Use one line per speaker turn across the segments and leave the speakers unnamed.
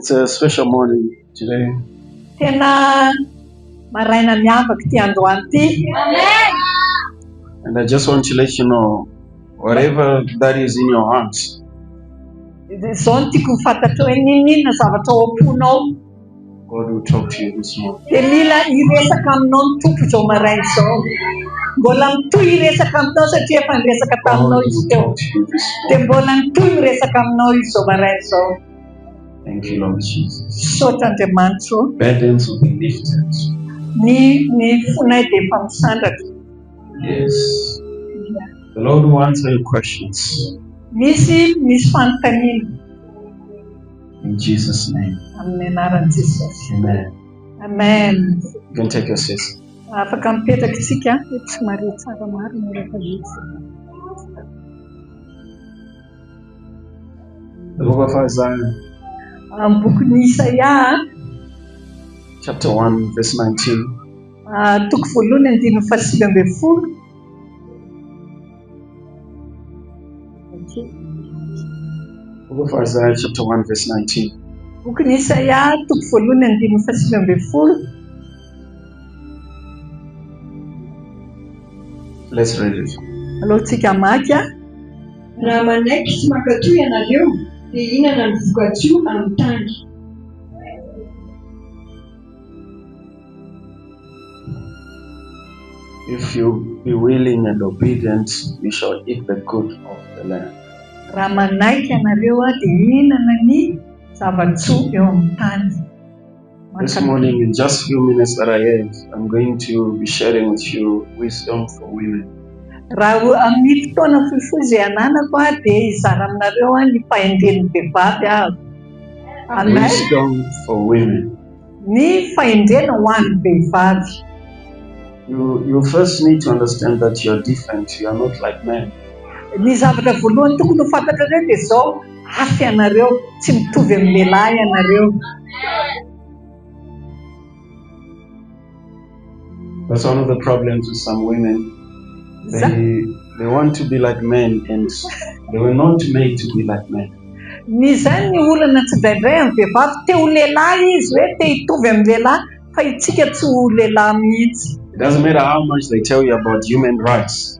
It's a special morning today.
Tena maraina miavaka ty androany ty. Amen.
And I just want to let you know, whatever that is in your heart,
Zao no tiako mifantatra hoe ninona zavatra ao am-ponao.
God will talk to you this morning.
Dia mila hiresaka aminao ny tompo izao maraina izao. Mbola mitohy hiresaka aminao satria efa niresaka taminao
God
izy
will
teo.
talk to you this morning.
Dia mbola mitohy miresaka aminao izy izao maraina izao.
Thank you, Lord Jesus.
Saotra Andriamanitra.
Burdens will be lifted.
Ny fonay dia efa misandratra.
Yes. The Lord will answer your questions.
Misy fanontaniana.
In Jesus' name.
Amin'ny anaran'i Jesosy.
Amen.
Amen.
You can take your seat.
Afaka mipetraka isika somary tsara maro ny rehefa izy.
The book of Isaiah,
Amin'ny bokin'ny Isaia,
chapter 1, verse 19.
toko voalohany andininy fahasivy ambin'ny folo.
Book of Isaiah, chapter 1, verse 19.
Bokin'ny Isaia, toko voalohany andininy fahasivy ambin'ny folo.
Let's read it.
Alohantsika mamaky.
Raha manaiky sy mankatoy ianareo, dia inona ny vokatsoa amin'ny tany?
If you be willing and obedient, you shall eat the good of the land.
Raha manaiky ianareo dia inana ny zavatsoa eo amin'ny tany.
This morning, in just few minutes that I have, I'm going to be sharing with you wisdom for women.
Raha amin'ny fotoana fohifohy izay ananako dia hizara aminareo ny fahendren'ny vehivavy aho.
Wisdom for women.
Ny fahendrena ho an'ny vehivavy.
You first need to understand that you are different. You are not like men.
Ny zavatra voalohany tokony ho fantatra ireo dia izao, hafa ianareo, tsy mitovy amin'ny lehilahy ianareo.
That's one of the problems with some women. They want to be like men and they were not made to be like men.
Ny zany ny olana tsy daindray amin'ny vehivavy, te ho lehilahy izy hoe te hitovy amin'ny lehilahy, fa itsika tsy ho lehilahy mihitsy.
It doesn't matter how much they tell you about human rights.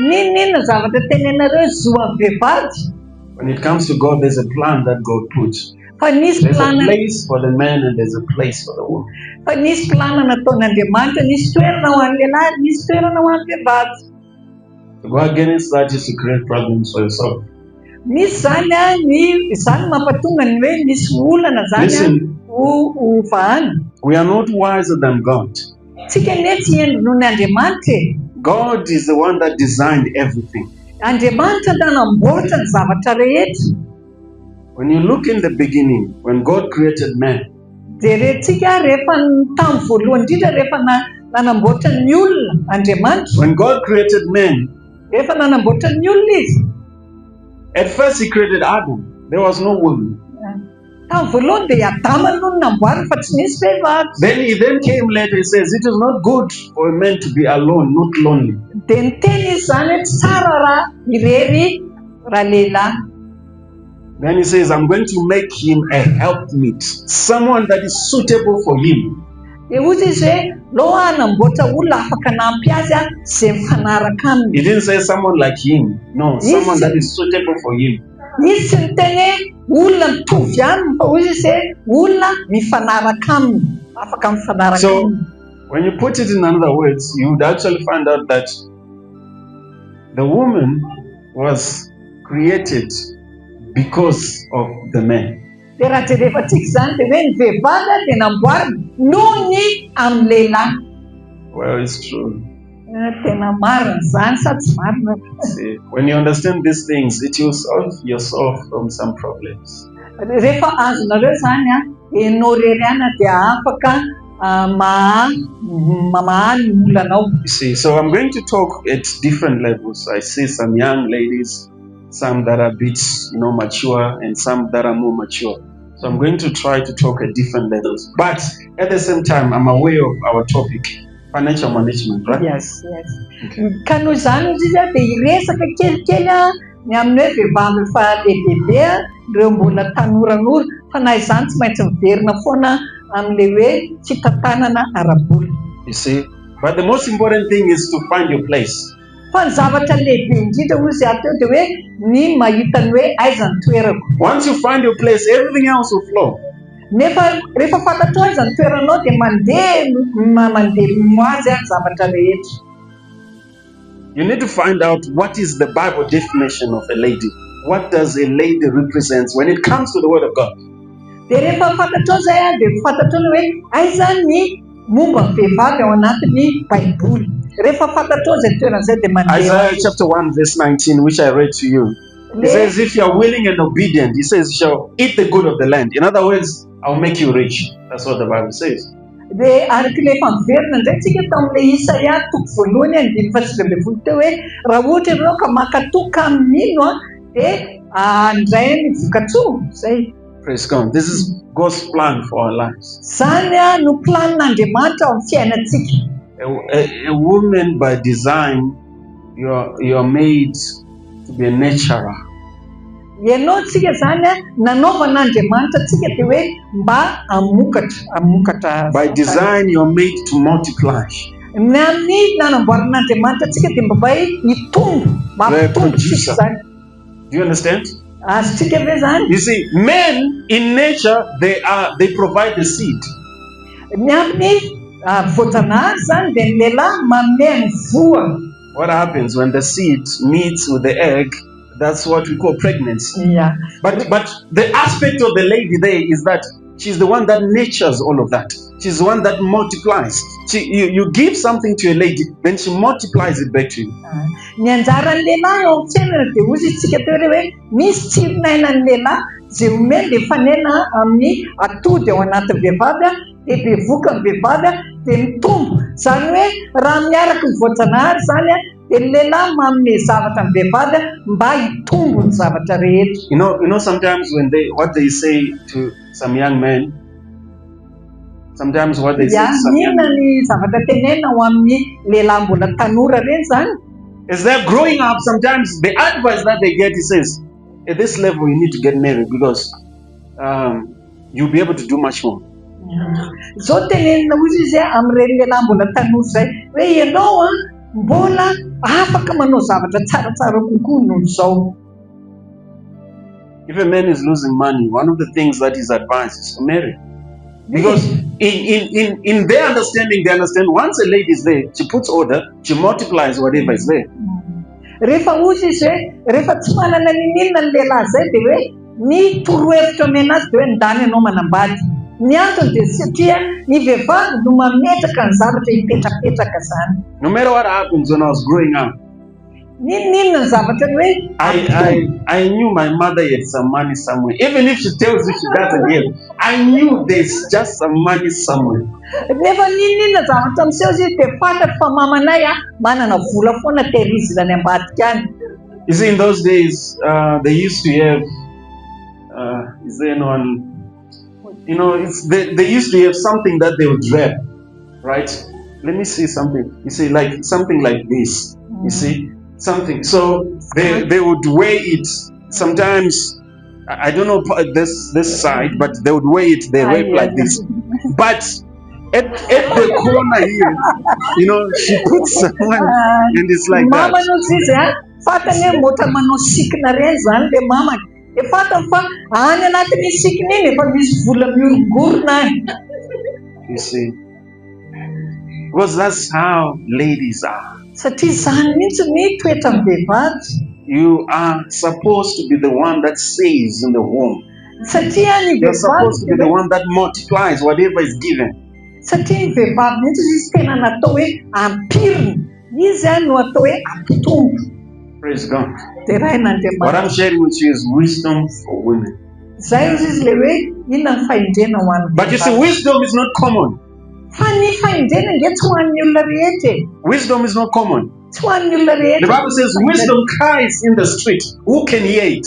Ninona zavatra tenenareo zoa vehivavy.
When it comes to God, there's a plan that God put.
There's
a place for the man and there's a place for the woman.
Fa nisy plana nataon'Andriamanitra, nisy toerana ho an'ny lehilahy, nisy toerana ho an'ny vehivavy.
To go against that is to create problems for yourself.
Misy zany mampatonga ny hoe misy olana zany ho vahana.
We are not wiser than God.
Tsika ne tsy endry noho ny Andriamanitra.
God is the one that designed everything.
Andriamanitra nanamboatra ny zavatra rehetra.
When you look in the beginning, when God created man,
Jerentsika rehefa tamin'ny voalohany indrindra rehefa nanamboatra ny olona Andriamanitra.
When God created man,
rehefa nanamboatra ny olona izy.
At first he created Adam. There was no woman.
Tamin'ny voalohany dia Adama no namboarina fa tsy nisy vehivavy.
Then he came later, he says, it is not good for a man to be alone, not lonely.
Dia niteny izy zany hoe tsara raha irery raha lehilahy.
Then he says, I'm going to make him a helpmeet, someone that is suitable for him.
Dia ozy izy hoe loha namboatra olona afaka nampy azy izay mifanaraka aminy.
He didn't say someone like him. No, someone that is suitable for him.
Izy tsy niteny olona mitovy aminy, fa ozy izy hoe olona mifanaraka aminy, afaka mifanaraka aminy.
So when you put it in other words, you would actually find out that the woman was created because of the man.
Dia raha jerefatsika izany dia hoe ny vehivavy dia namboarina noho ny amin'ny lehilahy.
Well, it's true.
Tena marina zany sa tsy marina.
See, when you understand these things, it will solve yourself from some problems.
Rehefa azonareo zany ianao reriana dia afaka mamahany olanao.
You see, so I'm going to talk at different levels. I see some young ladies, some that are a bit, mature, and some that are more mature. So I'm going to try to talk at different levels. But at the same time, I'm aware of our topic, financial management, right?
Yes. Kano zany izy dia iresaka kelikely ny amin'ny hoe vehivavy efa lehibe, ireo mbola tanoranora fa na izany tsy maintsy miverina foana amin'le hoe tsy tantanana ara-bola.
You see? But the most important thing is to find your place.
Fa ny zavatra lehibe indrindra ozy ato dia hoe ny mahita ny hoe aiza ny toerako.
Once you find your place, everything else will flow.
Nefa rehefa fantatrao aiza ny toeranao dia mandeha moazy ny zavatra rehetra.
You need to find out what is the Bible definition of a lady. What does a lady represent when it comes to the Word of God?
Dia rehefa fantatrao zay dia fantatrao ny hoe aiza ny momba ny vehivavy ao anatin'ny Baiboly. Rehefa fantatrao zay toerana zay dia mandeha.
Isaiah chapter 1 verse 19, which I read to you. It says, if you are willing and obedient, he says, you shall eat the good of the land. In other words, I'll make you rich. That's what the Bible says.
Dia araka ilay fanverina indray tsika tamin'ilay Isaia toko voalohany 5:20 teo hoe raha ohatra ianao ka makatoka amino dia andray ny vokatsoa. Zay.
Praise God. This is God's plan for our lives.
Zany no planin'Andriamanitra ao amin'ny fiainantsika.
A woman by design, you are made to be a nurturer.
Ianao tsika zany nanaovan'Andriamanitra tsika dia hoe mba amokatra.
By design, you are made to multiply.
Ny amin'ny nanamboaran'Andriamanitra tsika dia mba hitombo, mampitombo tsika zany.
Do you understand?
Azontsika ve zany?
You see, men in nature, they provide the seed.
Ny amin'ny voajanahary zany dia ny lehilahy manome ny voa.
What happens when the seed meets with the egg? That's what we call pregnancy.
Yeah.
But the aspect of the lady there is that she's the one that nurtures all of that. She's the one that multiplies. You give something to a lady, then she multiplies it back to you.
Ny anjaran'ny lehilahy ao amin'ny fiainana dia ozy isika teo hoe misy tsironainan'ny lehilahy izay omeny dia fanena amin'ny atody ao anatin'ny vehivavy dia bevoka ny vehivavy dia mitombo. Zany hoe raha miaraka ny voajanahary zany dia ny lehilahy manome zavatra ny vehivavy mba hitombo ny zavatra rehetra.
You know sometimes when what they say to some young men, sometimes what they say to some young men,
ny zavatra tenena ho amin'ny lehilahy mbola tanora reny zany.
As they're growing up, sometimes the advice that they get, he says, at this level you need to get married because you'll be able to do much more.
Zao tenenina ozy izy amin'ireny lehilahy mbola tanora zay hoe ianao mbola afaka manao zavatra tsaratsara kokoa noho izao.
If a man is losing money, one of the things that is advised is to marry. Because in their understanding, they understand once a lady is there, she puts order, she multiplies whatever is there.
Rehefa ozy izy hoe rehefa tsy manana ninina ny lehilahy zay dia hoe ny torohevitra omena azy dia hoe ndany ianao manambady. Ny antony dia satria ny vehivavy no mametraka ny zavatra hipetrapetraka zany.
No matter what happens when I was growing up,
ninina ny zavatra ny hoe
I knew my mother had some money somewhere. Even if she tells you she doesn't have, I knew there's just some money somewhere.
Nefa ninina zavatra miseho izy dia fantatra fa mamanay manana vola foana tehirizina any ambadika any.
You see, in those days, they used to have, is there anyone, they used to have something that they would wrap, right? Let me see something. You see, like something like this. You see, something. So they would weigh it. Sometimes, I don't know this side, but they would weigh it. They wrap like this. But at the corner here, she puts someone, and it's like that.
Mama knows this, fatany mota manao sikina reny zany le mama. E fatany fa any anatin'ny sikina iny efa misy vola miorongorona any.
You see, because that's how ladies are.
Satria zany mihitsy ny toetra ny vehivavy.
You are supposed to be the one that saves in the home.
Satria ny
You're supposed to be the one that multiplies whatever is given.
Satria ny vehivavy mihitsy izy tena natao hoe ampiriny. Izy no atao hoe ampitombo.
Praise God.
Dia rain'Andriamanitra.
What I'm sharing with you is wisdom for women.
Zay izy le hoe inona ny fahendrena ho an'ny.
But you see, wisdom is not common.
Fa ny fahendrena nge tsy ho an'ny olona rehetra.
Wisdom is not common.
Tsy ho an'ny olona
The
rehetra.
Bible says wisdom cries in the street. Who can hear it?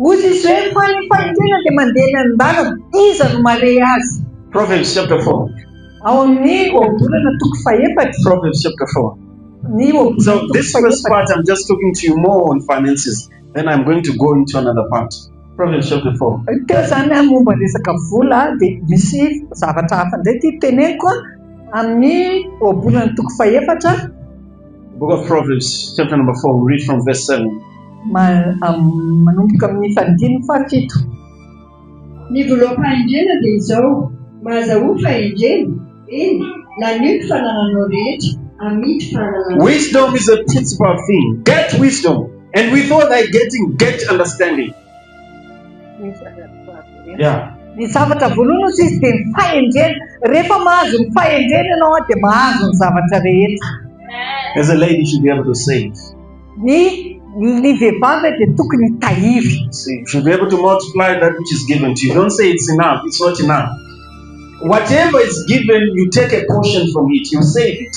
Ozy izy hoe fa ny fahendrena dia mandeha eny an-dalana, iza no mare azy.
Proverbs chapter 4.
Ao amin'ny ohabolana toko 4.
Proverbs chapter 4. So this first part, I'm just talking to you more on finances. Then I'm going to go into another part. Proverbs chapter 4.
Teo zany momba resaka vola dia misy zavatra hafa indray ty teneniko amin'ny ohabolana toko faefatra.
Book of Proverbs chapter number 4. We read from verse 7.
Manomboka amin'ny fandiny fafito.
Ny volam-pahendrena dia izao, mahazahoa fahendrena, eny, laniko fanananao rehetra, amidy fanananao.
Wisdom is a principal thing. Get wisdom, and with all thy getting, get understanding. Yeah.
Ny zavatra voalohany izy dia ny fahendrena. Rehefa mahazo ny fahendrena ianao dia mahazo ny zavatra rehetra.
As a lady, you should be able to save.
Ny vehivavy dia tokony tahiry.
See, you should be able to multiply that which is given to you. Don't say it's enough. It's not enough. Whatever is given, you take a portion from it. You save it.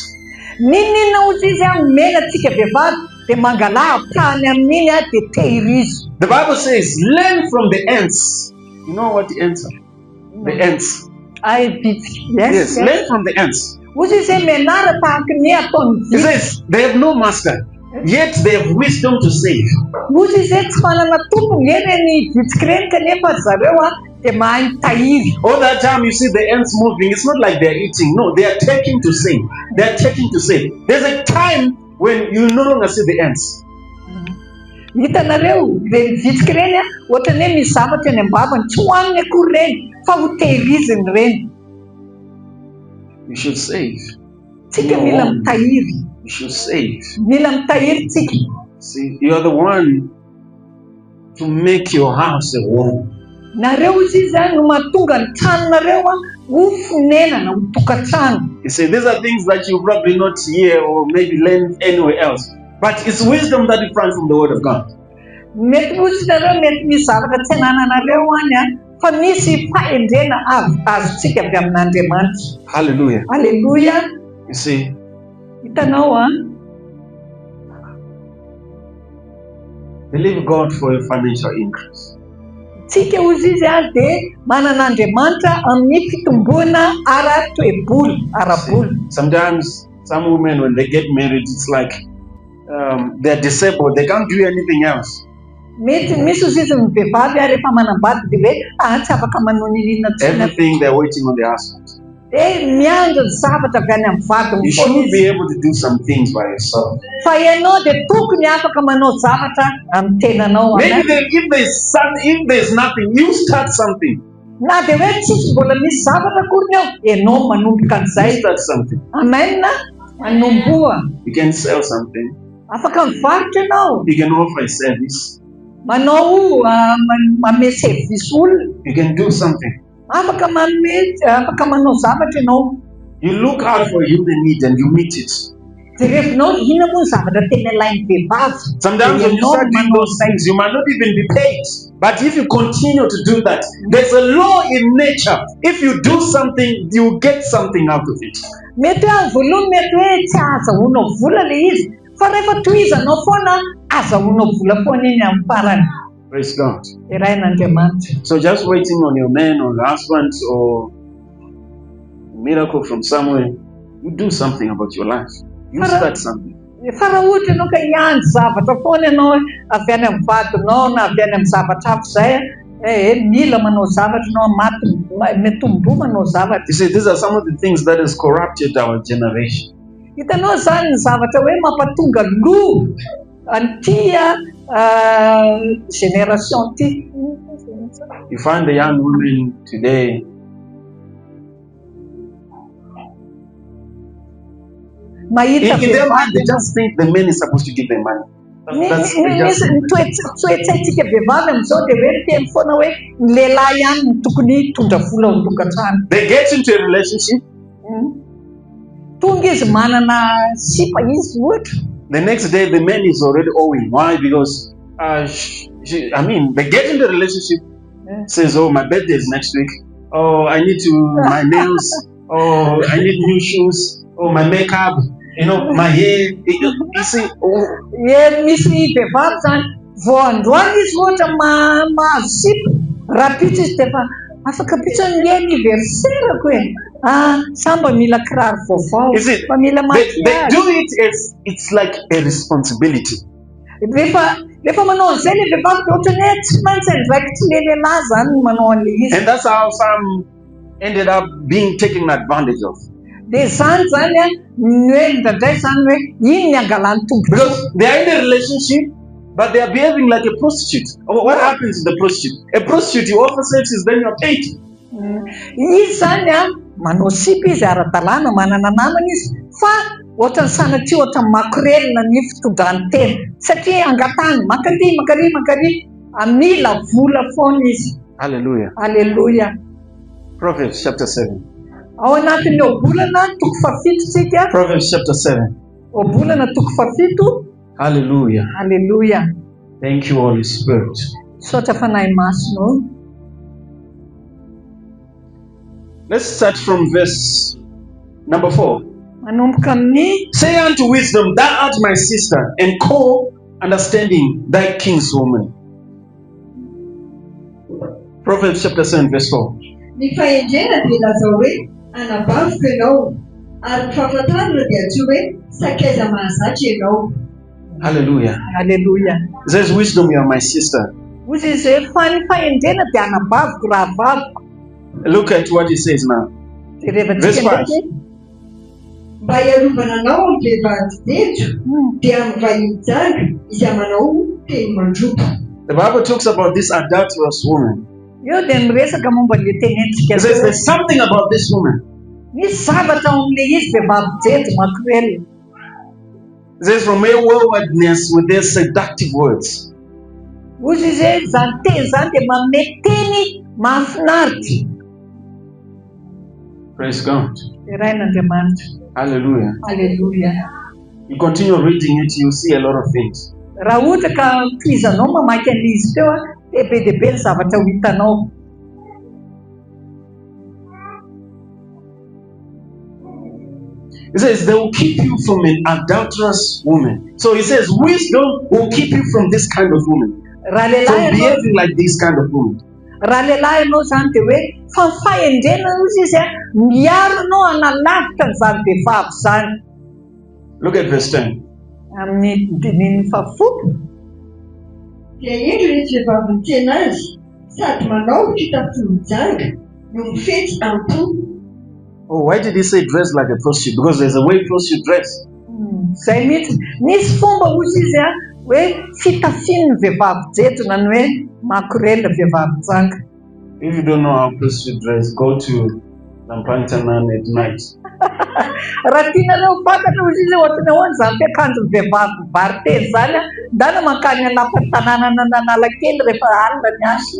Ninona ozy izy omena antsika vehivavy dia mangala tany amin'iny dia tehirizy.
The Bible says, learn from the ants. You know what the ants are? The ants. Yes, learn from the ants.
Ozy izy menara tahaka ny ataony
It says, they have no master, yet they have wisdom to save.
Ozy izy tsy manana tompony ny vitsika ireny kanefa zareo dia mahay tahiry.
All that time you see the ants moving, it's not like they're eating. No, they are taking to save. They are taking to save. There's a time when you no longer see the ants.
Hitanareo le vitsika ireny ohatrany hoe misy zavatra any am-bavany tsy hohaniny akory ireny fa ho tehiriziny ireny.
You should save.
Tsika mila mitahiry.
You should save.
Mila mitahiry tsika.
See, you are the one to make your house a home.
Nareo izy zany no mahatonga ny tranonareo ho fonenana ho tokantrano.
You see, these are things that you probably not hear or maybe learn anywhere else. But it's wisdom that you find from the Word of God.
Mety ozy nareo mety misy zavatra tsy hananareo any fa misy fahendrena azontsika avy amin'Andriamanitra.
Hallelujah.
Hallelujah.
You see,
hitanao
believe God for a financial increase.
Tsika ozy izy dia manan'Andriamanitra amin'ny fitomboana ara-toeboly.
Sometimes some women, when they get married, it's like they're disabled. They can't do anything else.
Mety misy ozy izy mivehivavy rehefa manambady dia hoe tsy afaka manao ninina
Everything they're waiting on the husband.
Miandry zavatra avy any amin'ny vadiny.
You should be able to do some things by yourself.
Fa ianao dia tokony afaka manao zavatra amin'ny tenanao.
Maybe if there's nothing, you start something.
Na dia hoe tsisy mbola misy zavatra akory ianao manomboka an'izay.
Start something.
Amen. Manomboa.
You can sell something.
Afaka mivarotra ianao.
You can offer a service.
Manao mame service olona.
You can do something.
Afaka manao zavatra ianao.
You look out for human need and you meet it.
Rehefinao inona moa ny zavatra tena ilain'ny vehivavy.
Sometimes when you start doing those things, you might not even be paid. But if you continue to do that, there's a law in nature. If you do something, you get something out of it.
Mety voalohany mety hoe tsy azahoanao vola le izy. Fa rehefa tohizanao foana azahoanao vola foana iny amin'ny farany.
Praise God.
Irain'Andriamanitra.
So just waiting on your man or your husband or a miracle from somewhere, you do something about your life. You start something.
Fa raha ohatra ianao ka hiandry zavatra foana ianao avy any amin'ny vadinao na avy any amin'ny zavatra hafa izay mila manao zavatra ianao metombo manao zavatra.
You see, these are some of the things that has corrupted our generation.
Hitanao zany ny zavatra hoe mampatonga loha an'ity generation ty.
You find the young women today,
Mahita
in their mind, they just think the man is supposed to give them money.
Toetsaitsika vehivavy amin'izao dia hoe teny foana hoe ny lehilahy ihany no tokony tondra vola ao an-tokantrano.
They get into a relationship.
Tonga izy manana sipa izy ohatra.
The next day, the man is already owing. Why? Because they get into a relationship. Says, "Oh, my birthday is next week. Oh, I need to my nails. Oh, I need new shoes. Oh, my makeup. My hair." You see,
Misy vehivavy zany voandroany izy ohatra mahazo sipa rapitra izy dia fa afaka pitra ny anniversaire-ko samba mila kiraro vaovao. Fa mila
they do it as it's like a responsibility.
Rehefa rehefa manao an'izay le vehivavy dia ohatran'ny hoe tsy maintsy andraikitry le lehilahy zany no manao an'le izy.
And that's how some ended up being taken advantage of.
Dia zany zany a ny hoe indraindray zany hoe iny ny angalany tombontsoa.
Because they are in a relationship, but they are behaving like a prostitute. What happens to the prostitute? A prostitute, you offer services, then you are paid.
Izy zany a manao sipa izy ara-dalàna manana namana izy fa ohatran'ny sanatria ohatran'ny makorelina ny fitondran'ny tena satria angatany makary amila vola foana izy.
Hallelujah.
Alleluia.
Proverbs chapter 7.
Ao anatin'ny obolana toko fafito tsika.
Proverbs chapter 7.
Obolana toko fafito.
Hallelujah.
Alleluia.
Thank you, Holy Spirit.
Sotra fanahy masino.
Let's start from verse number 4.
Manomboka amin'ny
Say unto wisdom, thou art my sister, and call understanding thy kinswoman. Proverbs chapter 7 verse 4.
Ny fahendrena dia lazao hoe anabaviko ianao, ary ny fahafantarana dia tsy hoe sakaiza mahazatra ianao.
Hallelujah.
Alleluia.
It says, wisdom, you are my sister.
Ozy izy hoe fa ny fahendrena dia anabaviko raha vaviko.
Look at what he says now.
Dia rehefa
Verse
tsika
5.
ndraiky
Mba hiarovana anao amin'ny vehivavy teto dia amin'ny vahiny janga izay manao teny mandropo.
The Bible talks about this adulterous woman.
io dia miresaka momba le tenentsika.
It says there's something about this woman.
Misy zavatra ao amin'le izy vehivavy jejo makorelina.
It says from her waywardness with their seductive words.
Ozy izy hoe zany teny zany dia manome teny mahafinaritra.
Praise God.
Dia rain'Andriamanitra.
Hallelujah.
Alleluia.
You continue reading it, you'll see a lot of things.
Raha ohatra ka tohizanao mamaky an'izy teo a dia be dia be ny zavatra ho hitanao.
It says they will keep you from an adulterous woman. So he says wisdom will keep you from this kind of woman.
Raha
From
lehilahy ianao
behaving like this kind of woman.
raha lehilahy ianao zany dia hoe fa ny fahendrena ozy izy a miaro anao analavitra n'izany vehivavy zany.
Look at verse 10.
Amin'ny dininy fafolo.
Dia indro izy vehivavy mitena azy sady manao fitafy janga no mifety ampo.
Oh, why did he say dress like a prostitute? Because there's a way prostitute dress.
Zay mihitsy misy fomba ozy izy a hoe fitafian'ny vehivavy jejo na ny hoe makorelina vehivavy janga.
If you don't know how prostitute dress, go to Lampantanan at night.
Raha tianareo fantatra ozy izy ohatrany ahoana zany fiakanjo vehivavy variteny zany a ndana mankany anapan-tanàna nanalakely rehefa alina ny asy.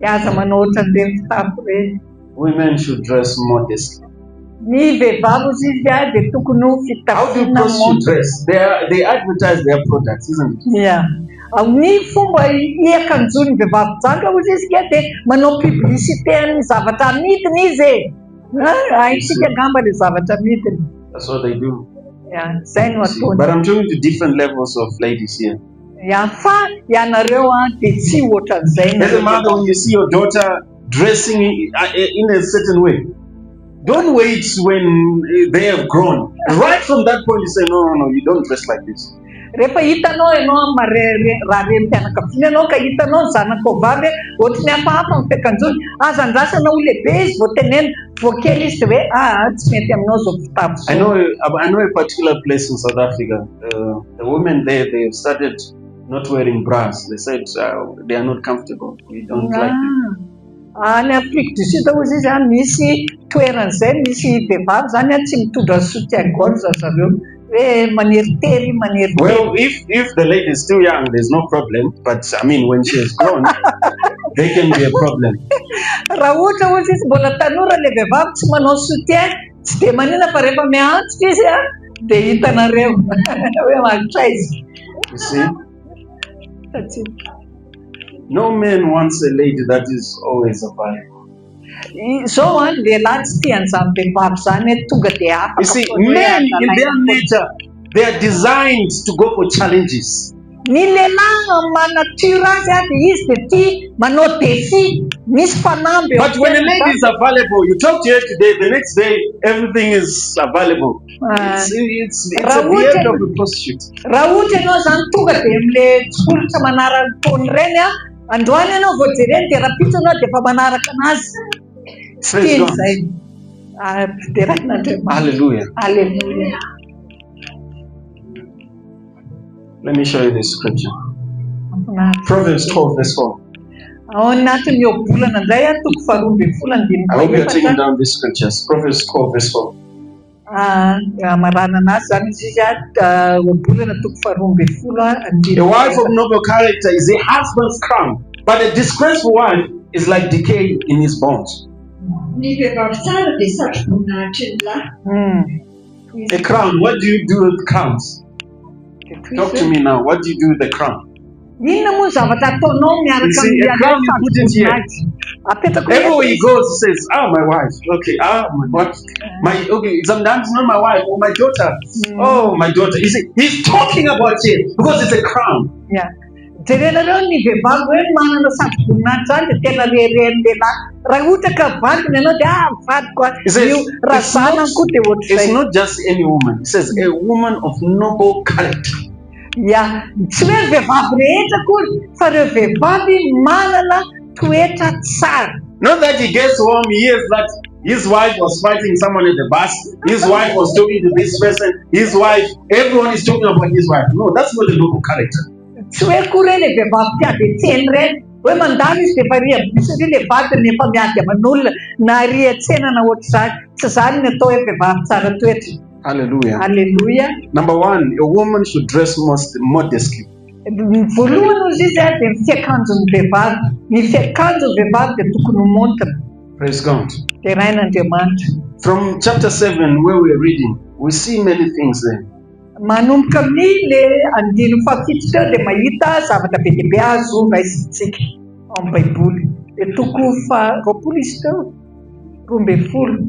Aza manao ohatran'ireny fitafy ireny.
Women should dress modestly.
Ny vehivavy ozy izy a dia tokony ho
How do
fitafiana
prostitute dress? They advertise their products, isn't it?
Yeah. Ny fomba hiakanjon'ny vehivavy janga ozy izy ka dia manao publicité ny zavatra amidiny izy e. Haitsika angamba le zavatra amidiny.
That's what they do.
Yeah, zay no ataony.
But I'm talking to different levels of ladies here.
Yeah, fa ianareo dia tsy ohatran'izay.
As a mother, when you see your daughter dressing in a certain way, don't wait when they have grown. Right from that point, you say, no, you don't dress like this.
Rehefa hitanao ianao amin'ny raha renim-pianakaviana anao ka hitanao ny zanako vavy ohatrany hafahafa ny fiakanjony aza andrasana ho lehibe izy vao tenena voakely izy dia hoe tsy mety aminao zao fitafy zao.
I know a particular place in South Africa. The women there, they started not wearing bras. They said they are not comfortable. We don't like it.
Any Afrique du Sud ozy izy a misy toeran'izay misy vehivavy zany a tsy mitondra soutien-gorge zareo hoe manery
Well, if the lady is still young, there's no problem. But I mean, when she has grown, there can be a problem.
raha ohatra ozy izy mbola tanora le vehivavy tsy manao soutien tsy dia manina fa rehefa miantsika izy a dia hitanareo hoe mahaitra izy.
You see? No man wants a lady that is always a wife.
Zao a lehilahy tsy tian'izany vehivavy zany hoe tonga dia afaka.
You see, men in their nature, they are designed to go for challenges.
Ny lehilahy manatura azy dia izy dia tia manao défi, misy fanamby eo
But when a
amin'ny
lady is available, you talk to her today, the next day everything is available. It's a behavior of a prostitute.
raha ohatra ianao zany tonga dia amin'ilay tsolotra manaraka taony ireny androany ianao vao jereny dia rapitra anao dia efa manaraka anazy. Tsy tiany izay. Fiderain'Andriamanitra.
Hallelujah.
Hallelujah.
Let me show you this scripture. Proverbs 12 verse 4.
Ao anatin'ny obolana indray toko faharoa ambin'ny folo andininy
I hope you're taking down these scriptures. Proverbs 12 verse 4.
Marana anazy zany izy obolana toko faharoa ambin'ny folo andininy.
A wife of noble character is a husband's crown, but a disgraceful wife is like decay in his bones.
Ny vehivavy tsara dia satroboninahitry ny lahy.
A crown, what do you do with crowns? Talk to me now. What do you do with the crown?
Inona moa zavatra ataonao miaraka
a crown you put it here. Everywhere he goes, he says, my wife. Okay, my wife. Okay, sometimes it's not my wife or my daughter. Oh, my daughter. You see, he's talking about it because it's a crown.
Yeah. Jerenareo ny vehivavy hoe manana satroboninahitra zany dia tena reren'ny lehilahy. Raha ohatra ka vadiny ianao dia vadiko io raha zanany koa dia ohatr'izay.
It's not just any woman. It says a woman of noble character.
Yeah, tsy hoe vehivavy rehetra koa fa ireo vehivavy manana toetra tsara.
Not that he gets home, he hears that his wife was fighting someone at the bus, his wife was talking to this person, his wife, everyone is talking about his wife. No, that's not a noble character.
Tsy hoe koa ireny vehivavy tia dia tseny ireny hoe mandalo izy dia efa ria-bisy ilay vadiny efa miady aman'olona na ria-tsena na ohatr'izany. Tsy zany ny atao hoe vehivavy tsara toetra.
Hallelujah.
Hallelujah.
Number one, a woman should dress modestly.
Voalohany izy dia ny fiakanjon'ny vehivavy. Ny fiakanjon'ny vehivavy dia tokony ho montana.
Praise God.
Terain'Andriamanitra.
From chapter 7 where we are reading, we see many things there.
Manomboka amin'ilay andininy fahafito teo dia mahita zavatra be dia be azo raisintsika ao amin'ny Baiboly. Dia toko faha-roapolo izy teo, 12.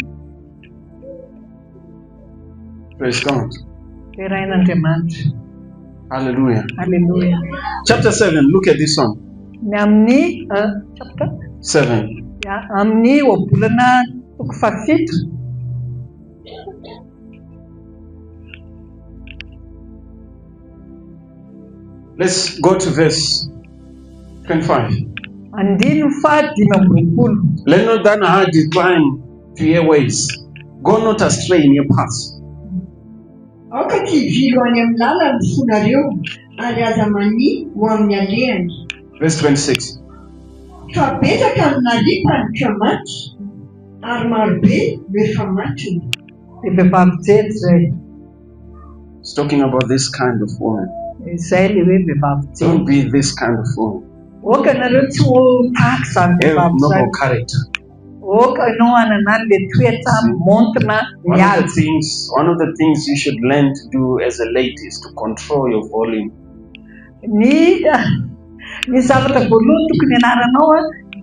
Praise God.
Terain'Andriamanitra.
Hallelujah.
Hallelujah.
Chapter 7, look at this one.
Ny amin'ny chapter
7.
amin'ny obolana toko fahafito.
Let's go to verse 25.
Andininy fahadimy amby roapolo.
Let not thine heart decline to your ways. Go not astray in your paths.
Aoka tsy hivilo any amin'ny lalany fonareo ary aza mani ho amin'ny alehany.
Verse 26.
Fa betsaka ny nalipany maty ary marobe no efa matiny.
Dia vehivavy jery izay.
It's talking about this kind of woman.
Izay ilay hoe vehivavy jery.
Don't be this kind of woman.
Oka nareo tsy ho tahaka izany vehivavy
Have
izany.
noble character.
Oka ianao anana ilay toetra montana miady.
One of the things you should learn to do as a lady is to control your volume.
Ny zavatra voalohany tokony ianaranao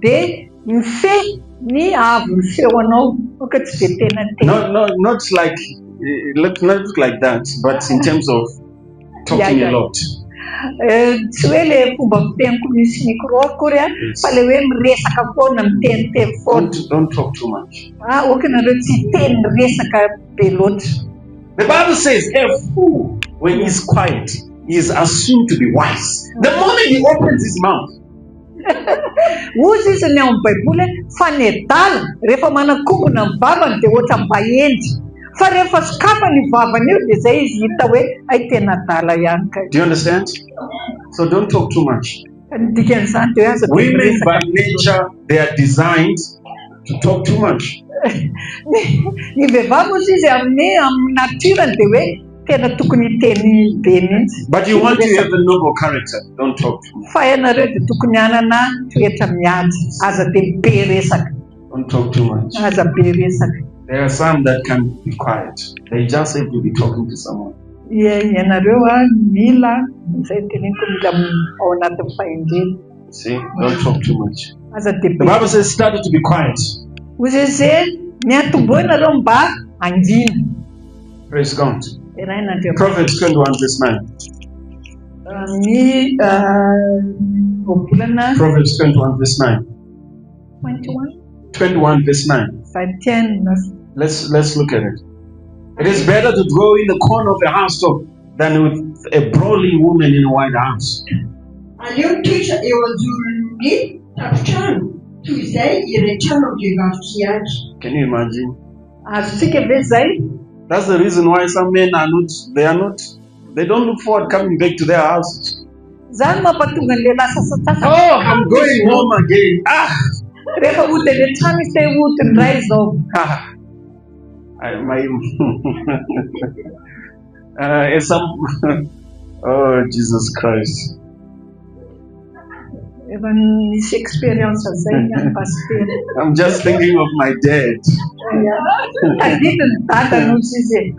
dia mifehy ny avon'ny feonao. Oka tsy dia tena
Not like that, but in terms of talking a lot.
Tsy hoe ilay fomba fiteniko misy micro akory fa ilay hoe miresaka foana miteniteny foana.
Don't talk too much.
Oka nareo tsy teny miresaka be loatra.
The Bible says a fool when he is quiet he is assumed to be wise. The moment he opens his mouth.
Ozy izy ny ao amin'ny Baiboly fa ny adala rehefa manakongona ny vavany dia ohatra mbahendy. Fa rehefa sokafa ny vavany io dia izay izy hita hoe ay tena adala ihany ka.
Do you understand? So don't talk too much.
Dikan'izany dia aza
women by nature they are designed to talk too much.
Ny vehivavy ozy izy amin'ny natirany dia hoe tena tokony teny be mihitsy.
But you want to have a noble character. Don't talk too much.
Fa ianareo dia tokony hanana toetra miady. Aza dia be resaka.
Don't talk too much.
Aza be resaka.
There are some that can be quiet. They just have to be talking to someone.
Ianareo mila izay teneniko mila ao anatin'ny fahendrena.
See, don't talk too much.
Aza dia
The Bible says started to be quiet.
Ozy izay miatomboa ianareo mba angina.
Praise God.
Terain'Andriamanitra.
Proverbs 21 verse 9.
Ny volana
Proverbs 21 verse 9.
21
21 verse 9. Let's look at it. It is better to dwell in the corner of a housetop than with a brawling woman in a wide house.
Aleo toetra eo anjoron'ny tafitrano toy izay ireo trano vehivavy.
Can you imagine?
Azontsika ve zay?
That's the reason why some men they don't look forward coming back to their houses.
Zany mampatonga ny lehilahy sasasasa.
Oh, I'm going home again.
Rehefa ody any trano izy te ody indray zao.
Oh, Jesus Christ.
Efa nisy experience zay ny pastor.
I'm just thinking of my dad.
Tadidiny dada nosy izy.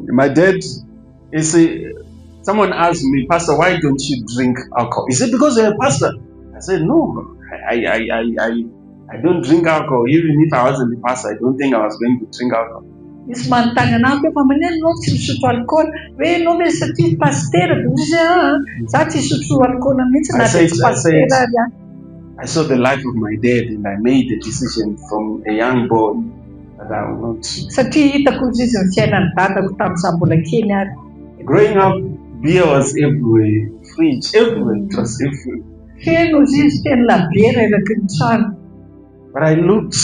My dad, you see, someone asked me, Pastor, why don't you drink alcohol? Is it because you're a pastor? I said, no, I don't drink alcohol. Even if I wasn't a pastor, I don't think I was going to drink alcohol.
Misy manontany anako fa maneno anao tsy misotro alcool. Hoe anao ve satria pasteur izy za tsy sotro alcool mihitsy na tsy pasteur ary.
I saw the life of my dad and I made a decision from a young boy that I will not.
Satria hitako izy ny fiainan'ny dadako tamin'izaho mbola kely ary.
Growing up, beer was everywhere, fridge everywhere, it was everywhere.
Feno izy feno labiera eraky ny trano.
But I looked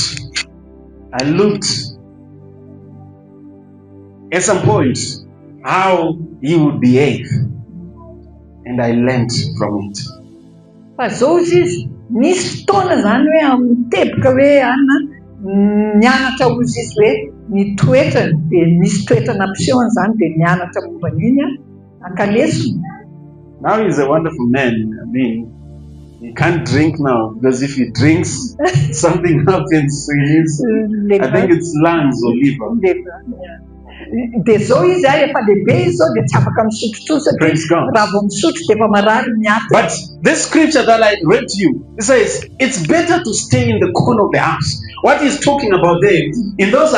at some point how he would behave, and I learned from it.
Fa zao izy nisy fotoana zany hoe mitebika hoe ana nianatra ozy izy hoe ny toetrany dia nisy toetra nampisehony zany dia nianatra momba an'iny ankalesony.
Now he's a wonderful man. I mean, he can't drink now because if he drinks, something happens to his, I think it's lungs or liver.
Dia zao izy efa lehibe izy zao dia tsy afaka misotro satria raha vao misotro dia efa marary miaty.
But this scripture that I read to you, it says it's better to stay in the corner of the house. What he's talking about there, in those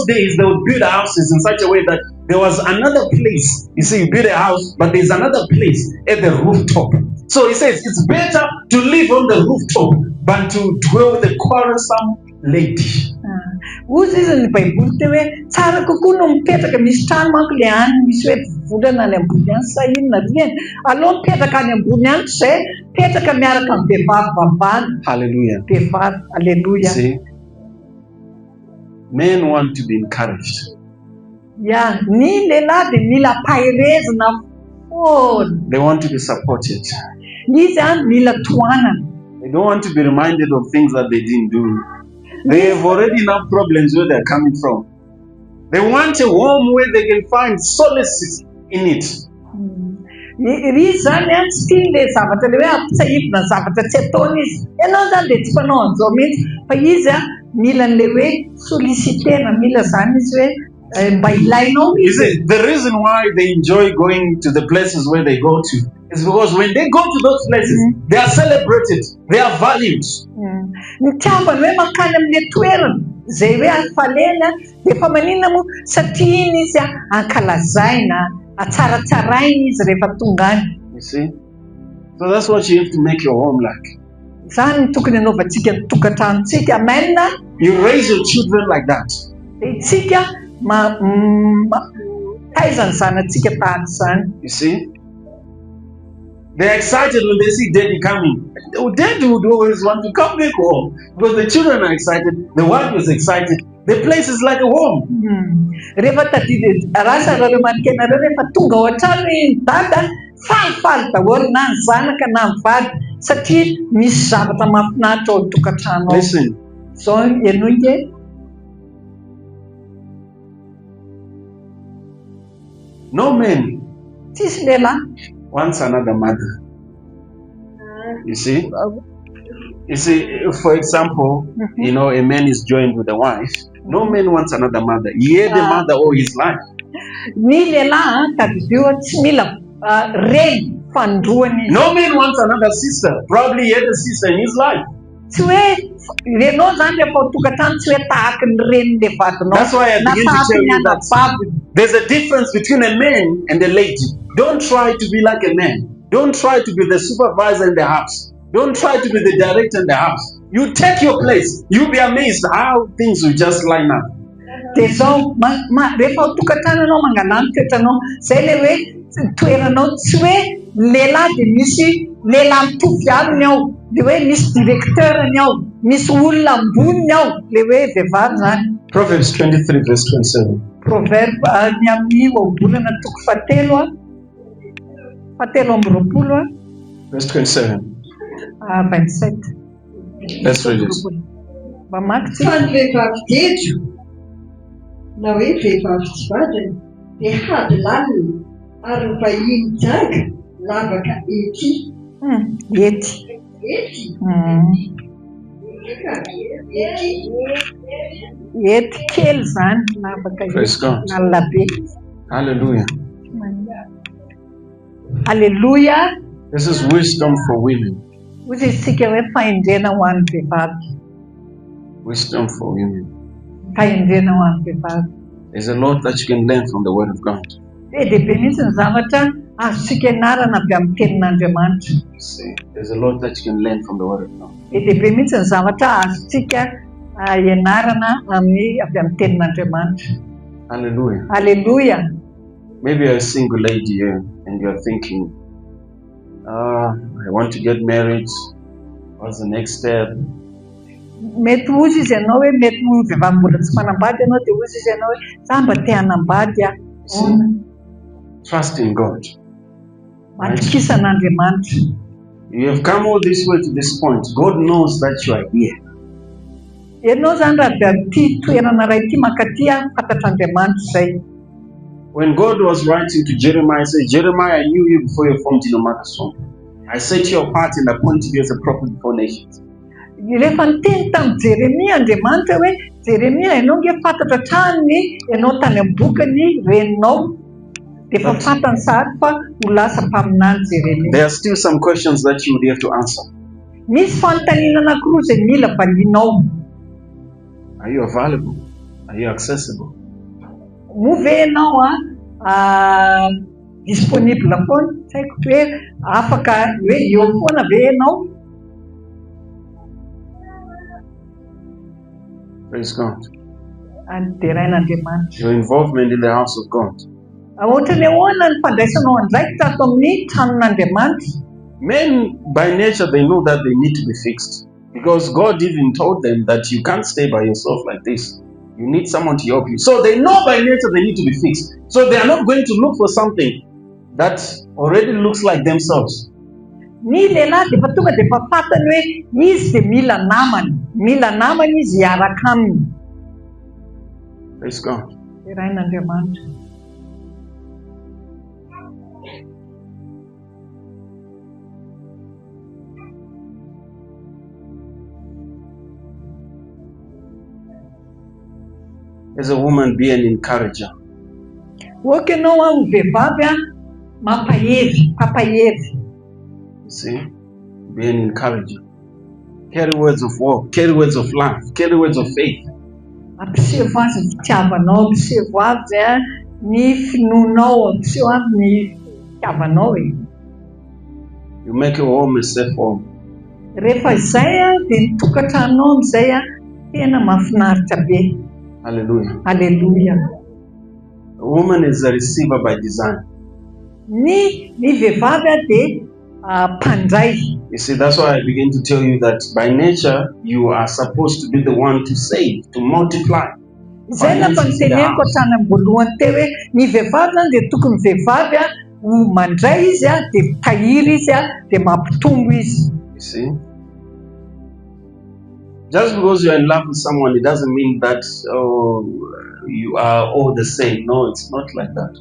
days they would build houses in such a way that there was another place. You see, you build a house, but there's another place at the rooftop. So he says it's better to live on the rooftop than to dwell with a quarrelsome lady.
Ozy izy ny baiboly te hoe tsara kokoa no mipetraka misy trano manko le any misy hoe volana any ambony any sa inona reny aloha mipetraka any ambony any zay petraka miaraka amin'ny vehivavy vavany.
Hallelujah.
Vehivavy, hallelujah.
See, men want to be encouraged.
Yeah, ny lehilahy dia mila pairezina foana.
They want to be supported.
Izy mila tohanana.
They don't want to be reminded of things that they didn't do. They have already enough problems where they're coming from. They want a home where they can find solace in it.
Izy zany tsy tia le zavatra le hoe ampitsahivina zavatra tsy ataony izy. Ianao zany dia tsy mpanao an'izao mihitsy fa izy mila an'le hoe solicitena mila zany izy hoe mba ilainao izy.
The reason why they enjoy going to the places where they go to is because when they go to those places, they are celebrated, they are valued.
Ny tiavany hoe makany amin'le toerana zay hoe afalena dia efa maninona moa satria iny izy ankalazaina atsaratsaraina izy rehefa tonga any.
You see? So that's what you have to make your home like.
Zany tokony anaovantsika ny tokantranontsika. Amen.
You raise your children like that.
Dia itsika taizany zanantsika tahaka izany.
You see? They're excited when they see daddy coming. Daddy would always want to come back home because the children are excited, the wife is excited. The place is like a home.
Rehefa tadidy rasa rareo manikenareo rehefa tonga ao an-trano ny dada falifaly daholo na ny zanaka na ny vady satria misy zavatra mahafinaritra ao an-tokantrano ao.
Listen.
Zao ianao nge.
No man
Tsisy lehilahy
wants another mother. You see? You see, for example, you know, a man is joined with a wife. No man wants another mother. He had a mother all his life.
Ny lehilahy tadideo tsy mila reny fandroany.
No man wants another sister. Probably he had a sister in his life.
Tsy hoe Ianao zany rehefa ao tokatrano tsy hoe tahaka ny reniny le vadinao
That's why I
na
begin to
tahaka
tell
ny
you that
anabaviny.
there's a difference between a man and a lady. Don't try to be like a man. Don't try to be the supervisor in the house. Don't try to be the director in the house. You take your place. You'll be amazed how things will just line up.
Dia zao rehefa ao tokatrano ianao mangalany toetranao zay le hoe toeranao tsy hoe lehilahy dia misy lehilahy mitovy aminy ao, dia hoe misy directeurany ao, misy olona amboniny ao, le hoe vehivavy zany.
Proverbs 23 verse 27.
Proverbe ny amin'ny ohabolana toko fahatelo amby roapolo
Verse 27.
27.
Let's read it.
Mba maki
Fa ny vehivavy dejo na hoe vehivavy tsy vadana dia hady lalina ary ny vahiny jaga lavaka ety.
Ety. Ety kely zany lavaka lalina be.
Hallelujah.
Hallelujah.
This is wisdom for women.
Hoy isika hoe fahendrena ho an'ny vehivavy.
Wisdom for women.
Fahendrena ho an'ny vehivavy.
There's a lot that you can learn from the Word of God.
Dehibe mihitsy ny zavatra azontsika ianarana avy amin'ny tenin'Andriamanitra.
See, there's a lot that you can learn from the Word of God.
Dehibe mihitsy ny zavatra azontsika ianarana avy amin'ny tenin'Andriamanitra.
Hallelujah.
Hallelujah.
Maybe you're a single lady here and you're thinking, I want to get married. What's the next step?
Mety ozy izy ianao hoe mety vehivavy mbola tsy manambady ianao dia ozy izy ianao hoe za mba te hanambady aho.
Trust in God.
Mandikisa an'Andriamanitra.
You have come all this way to this point. God knows that you are here.
Ianao zany raha dia ity toerana iray ity mankaty fantatr'Andriamanitra izay.
When God was writing to Jeremiah, he said, Jeremiah, I knew you before you were formed in your mother's womb. I set you apart and appointed you as a prophet before nations.
Rehefa niteny tamin'i Jeremia Andriamanitra hoe Jeremia ianao nge fantatra hatrany ianao tany am-bokany reninao. Dia efa fantany sahady fa ho lasa mpaminany Jeremia.
There are still some questions that you would have to answer.
Misy fanontaniana anankiroa izay mila valianao.
Are you available? Are you accessible?
Moa ve ianao disponible foana? Tsy haiko hoe afaka hoe eo foana ve ianao?
Praise God. Your involvement in the house of God.
Ohatrany ahoana ny fandraisanao andraikitra ato amin'ny tranon'Andriamanitra?
Men by nature they know that they need to be fixed. Because God even told them that you can't stay by yourself like this. You need someone to help you. So they know by nature they need to be fixed. So they are not going to look for something that already looks like themselves.
Ny lehilahy dia efa tonga dia efa fantany hoe izy dia mila namany izy hiaraka aminy.
Praise God.
Irain'Andriamanitra.
As a woman, be an encourager.
Oka ianao ho vehivavy mampahevy.
See, be an encourager. Carry words of hope, carry words of love, carry words of faith.
Ampiseho azy ny fitiavanao, ampiseho azy ny finoanao, ampiseho azy ny fitiavanao.
You make your home a safe home.
Rehefa izay dia ny tokantranonao amin'izay tena mahafinaritra be.
Hallelujah.
Hallelujah.
A woman is a receiver by design.
Ny vehivavy dia mpandray.
You see, that's why I begin to tell you that by nature you are supposed to be the one to save, to multiply.
Izay lafa niteneniko hatrany am-boalohany teo hoe ny vehivavy zany dia tokony vehivavy ho mandray izy dia tahiry izy dia mampitombo izy.
You see? Just because you are in love with someone, it doesn't mean that you are all the same. No, it's not like that.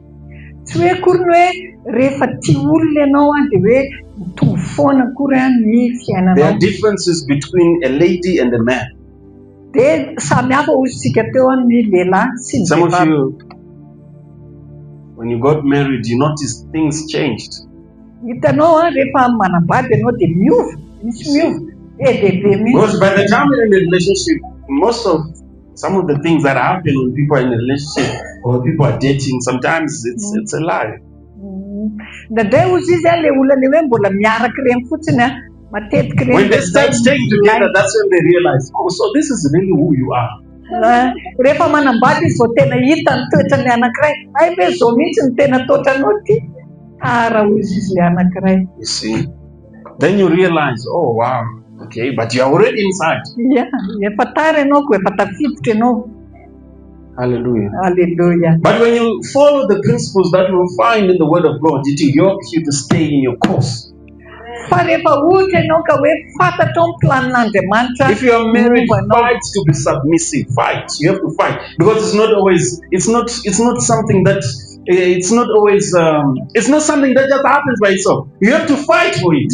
Tsy hoe kory ny hoe rehefa tia olona ianao dia hoe mitovy foana kory ny fiainanao.
There are differences between a lady and a man.
Dia samy hafa hoy isika teo ny lehilahy sy ny vehivavy.
Some of you, when you got married, you noticed things changed.
Hitanao rehefa manambady ianao dia miova, misy miova.
Because by the time you're in a relationship, most of some of the things that happen when people are in a relationship or people are dating, sometimes it's a lie.
When
they start staying together, that's when they realize, oh, so this is really who you are. You see, then you realize, oh wow, okay, but you're already inside. Hallelujah.
Hallelujah.
But when you follow the principles that you will find in the Word of God, it will help you to stay in your course. If you are married, fight to be submissive. Fight. You have to fight because it's not always. It's not something that. It's not always. It's not something that just happens by itself. You have to fight for it.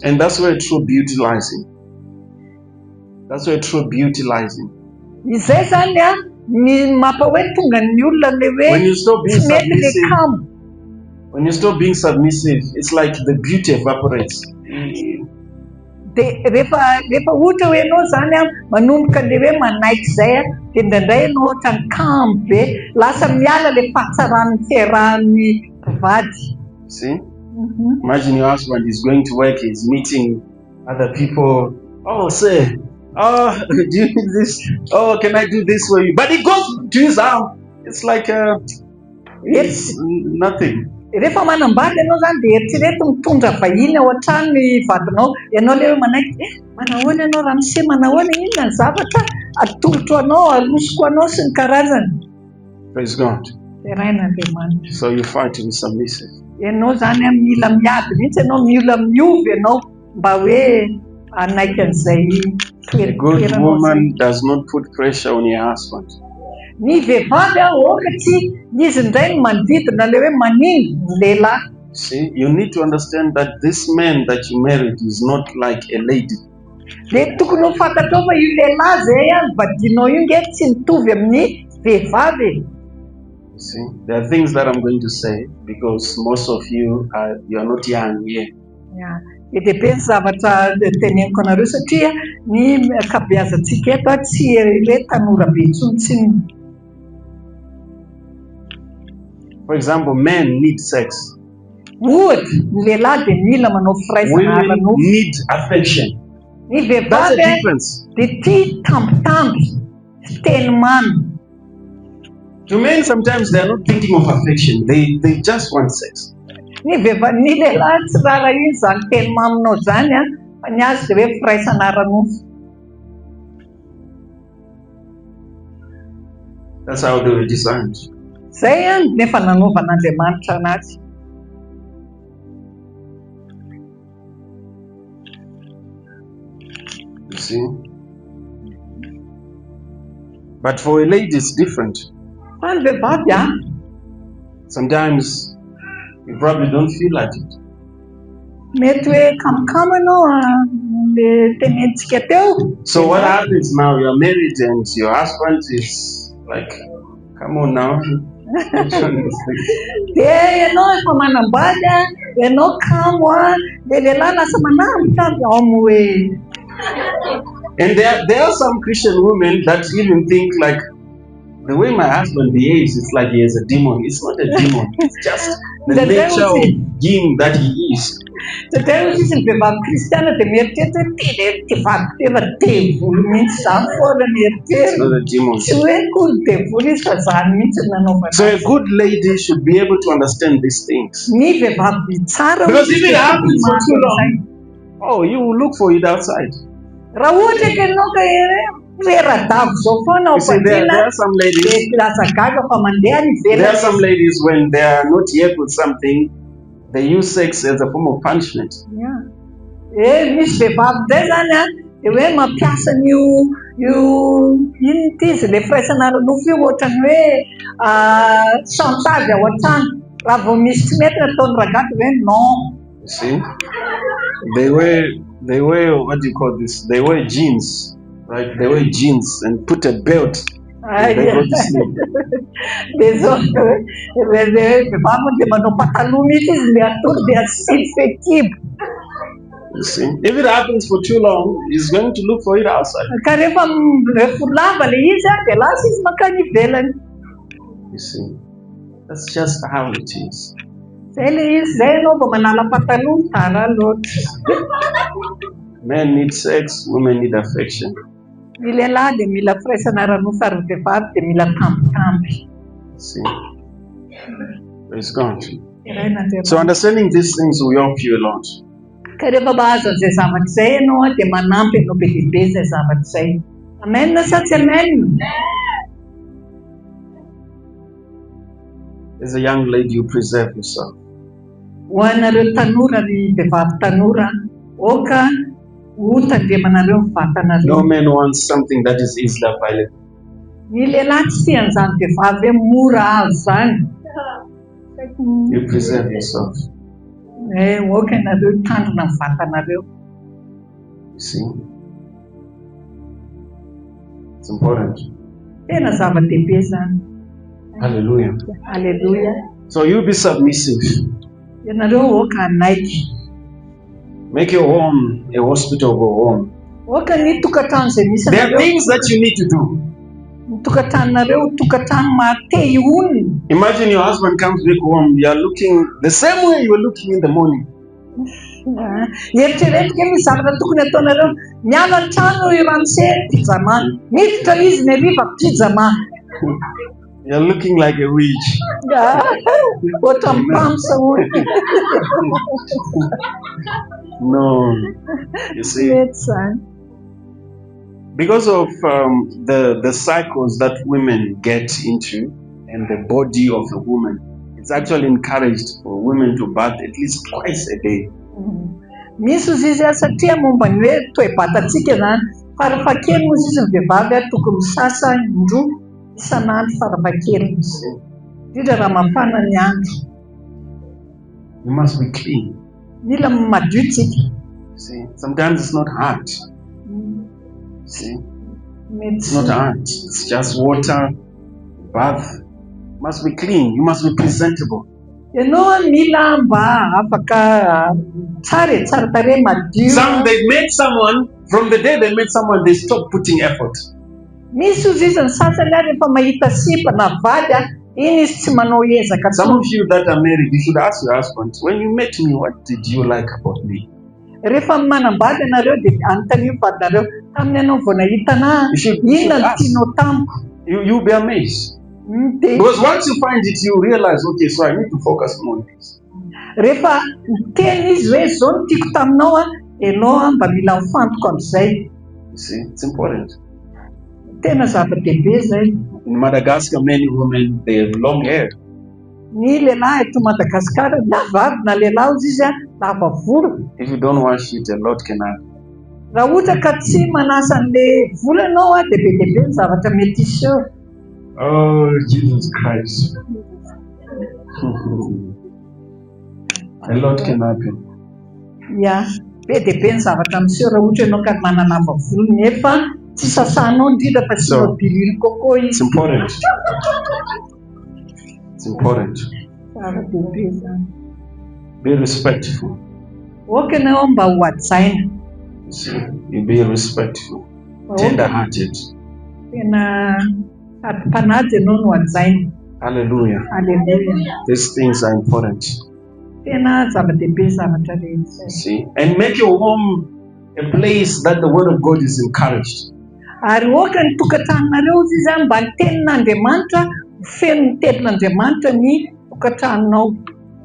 And that's where true beauty lies in. That's where true beauty lies in. When you stop being submissive, it's like the beauty evaporates. See? Imagine your husband is going to work, he's meeting other people. Oh, say, oh, do you need this? Oh, can I do this for you? But he goes to his arm. It's like it's nothing. Rehefa manambady ianao zany dia eritrereto mitondra vahiny ao an-trano ny vadinao, ianao ilay hoe manaiky, manahoana ianao raha mise manahoana inona ny zavatra atolotro anao, alosoko anao sy ny karazany. Praise God. So you fight to be submissive. Ianao zany mila miady mihitsy ianao, mila miovy ianao mba hoe anaiky an'izay toeram-piainao. A good woman does not put pressure on her husband. Ny vehivavy ohatra tsy izy indray manodidina ilay hoe manindry ny lehilahy. See, you need to understand that this man that you married is not like a lady. Dia tokony ho fantatrao fa io lehilahy izay vadinao io nge tsy mitovy amin'ny vehivavy. See, there are things that I'm going to say because most of you are not young here. Yeah. Dia zavatra teneniko anareo satria ny ankabeazantsika eto tsy hoe tanora be intsony. For example, men need sex. Women need affection. That's the difference. To men, sometimes they are not thinking of affection. They just want sex. That's how they were designed. You see? But for a lady, it's different. Sometimes you probably don't feel like it. So what happens now? You're married and your husband is like, come on now. And there are some Christian women that even think like the way my husband behaves, it's like he is a demon. It's not a demon. It's just the nature of him that he is. It's not a demon. So a good lady should be able to understand these things. Because if it happens for too long, oh, you will look for it outside. You see, there are some ladies when they are not yet with something, they use sex as a form of punishment. Yeah. See, they wear what do you call this? They wear jeans, right? They wear jeans and put a belt And they go to sleep. You see, if it happens for too long, he's going to look for it outside. You see, that's just how it is. Men need sex, women need affection. See, praise God. So understanding these things will help you a lot.
Amen.
As a young lady, you preserve yourself.
No
man wants something that is easily available. You preserve yourself. You see? It's important. Hallelujah.
Hallelujah.
So you be submissive. Make your home a hospital or home. There are things that you need to do. Imagine your husband comes back home, you are looking the same way you were looking in the morning. You're looking like a witch. No. You see? Because of the cycles that women get into and the body of a woman, it's actually encouraged for women to bath at least twice a day. You must be clean. See, sometimes it's not hard. See, it's not hard. It's just water, bath. You must be clean. You must be presentable. Some they met someone, from the day they met someone, they stop putting effort. Some of you that are married, you should ask your husband, when you met me, what did you like about me? You should ask. You'll be amazed. Because once you find it, you realize, okay, so I need to focus on this. You see, it's important. In Madagascar, many women, they have long hair. If you don't wash it, a lot can happen. Oh, Jesus Christ. A lot can happen.
Yeah. It's
important. It's important. Be respectful. See, you be respectful, tender-hearted. Hallelujah. These things are important. See, and make your home a place that the word of God is encouraged.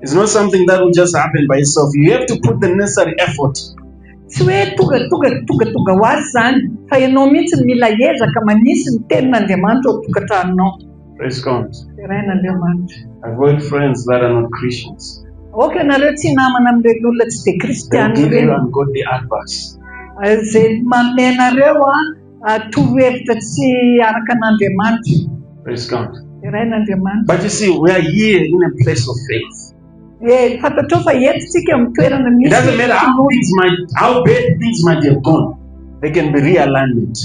It's not something that will just happen by itself. You have to put the necessary effort. Praise God. Avoid friends that are not Christians. They'll give you ungodly advice. Praise God. But you see, we are here in a place of faith. It doesn't matter how bad things might have gone. They can be realignment.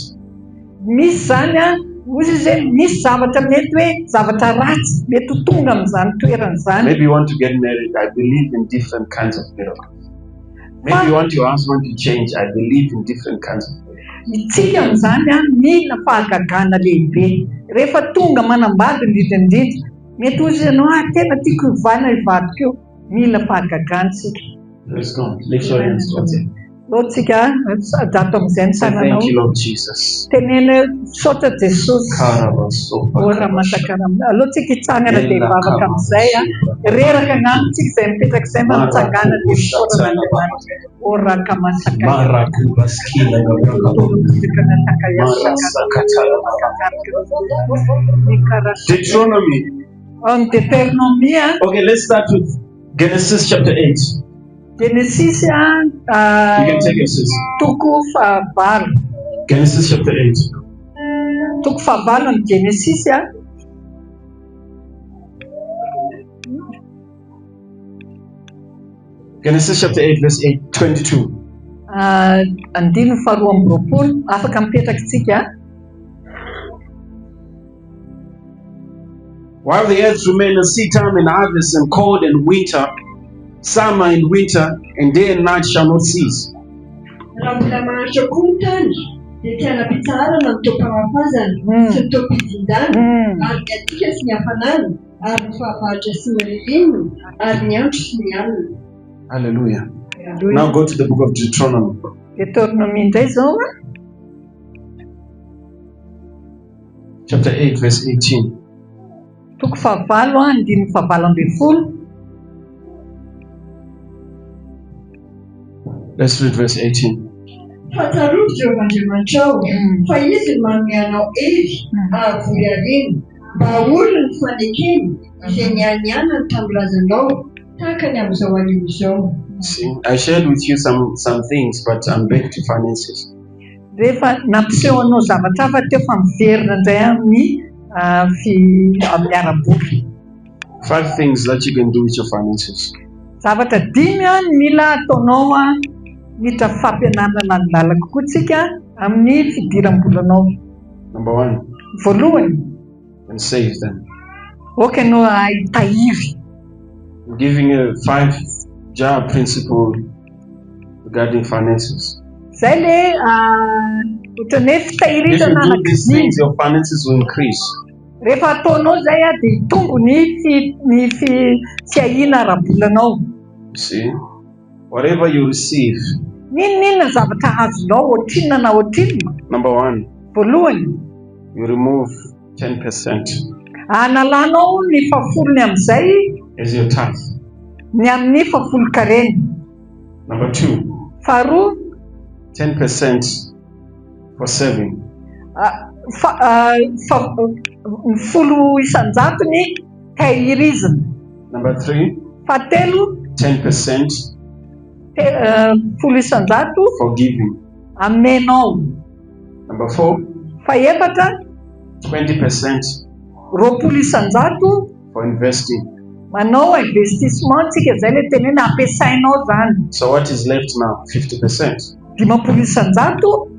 Ozy izany misy zavatra mety hoe zavatra ratsy mety ho tonga amin'izany toerana izany.
Maybe you want to get married. I believe in different kinds of miracles. Maybe you want your husband to change. I believe in different kinds of miracles.
Itsika amin'izany mila fahagagana lehibe. Rehefa tonga manambady indrindra mety ozy ianao tena tiako ivana ivadika io. Mila fahagagana tsika.
Praise God. Lift your hands towards Him.
Lotsika dato amin'izay ny
Say
sananao.
thank you, Lord Jesus.
Tenene sotra Jesosy.
Karabaso.
Ora matakaraha. Lotsika hitsangana dia hivavaka amin'izay reraka ngano tsika izay mipetraka izay mba mitsangana dia misorana Andriamanitra. Ora kamasaka.
Marakubaskila Deuteronomy.
On Deuteronomy.
Okay, let's start with Genesis chapter 8.
Genesis
You can take your sis.
tuku favalo.
Genesis chapter 8.
Tuku favalo on Genesis
Genesis chapter 8 verse 22.
andino faharoa amby roapolo afaka mipetraka tsika.
While the earth remained a seed time and harvest and cold and winter, summer and winter, and day and night shall not cease.
Raha mbola maharitra koa ny tany dia tiana pitsarana ny tompam-pazana sy ny tompam-pizindana ary ny atika sy ny hafanana ary ny fahavaratra sy ny ririnina ary ny andro sy ny alina.
Hallelujah. Now go to the book of Deuteronomy.
Deuteronomy indray zao
Chapter 8 verse 18.
toko fahavalo andiny fahavalo ambin'ny folo.
Let's read verse 18.
Fahatsiarovy Jehovah-Andriamanitra ao fa izy manome anao hery ahavory harena mba haorina ny fanekeny izay nianianany tamin'razanao tahaka ny amin'izao anio izao.
See, I shared with you some things, but I'm back to finances.
Rehefa nampiseho anao zavatra hafa teo fa miverina indray amin'ny amin'ny araboky.
5 things that you can do with your finances.
Zavatra 5 mila ataonao mitra fampianarana ny lalaka koa tsika amin'ny fidiram-bolanao.
Number 1,
Voalohany,
and save them.
okanao ahitahiry.
I'm giving you 5-jar principle regarding finances.
Zay le ohatran'ny hoe
If you
fitahirizana
do these
anankizy.
things, your finances will increase.
Rehefa ataonao zay dia hitombo ny fiahina ara-bolanao.
You see, whatever you receive,
Ninona zavatra azonao ohatrinona na ohatrinona.
number 1,
Voalohany,
you remove 10%
analanao ny fahafolony amin'izay
as your tithe.
ny amin'ny fahafolo-karena.
Number 2,
Faharoa,
10% for saving.
ny folo isan-jato ny tahirizina.
Number 3,
Fahatelo,
10%
folo isan-jato
for giving.
amenao.
Number 4,
Fahaefatra,
20%
roapolo isan-jato
for investing.
manao investissement tsika zay le tena hoe nampiasainao zany.
So what is left now? 50%.
50 isan-jato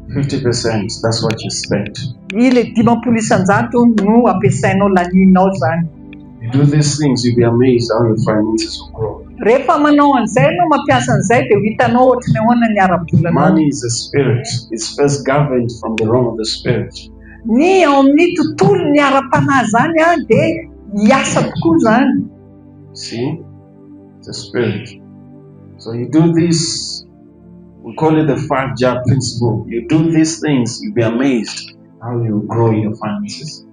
50%, that's what you spent.
ile 50 isan-jato no ampiasainao laninao zany.
You do these things, you'll be amazed how your finances will grow.
Rehefa manao an'izay no mampiasa an'izay dia hitanao ohatry ny ahoana ny ara-bolanao.
Money is a spirit. It's first governed from the realm of the spirit.
Ny ao amin'ny tontolo ny ara-panahy zany dia hiasa tokoa zany.
See? It's a spirit. So you do this, we call it the 5-jar principle. You do these things, you'll be amazed how you grow your finances.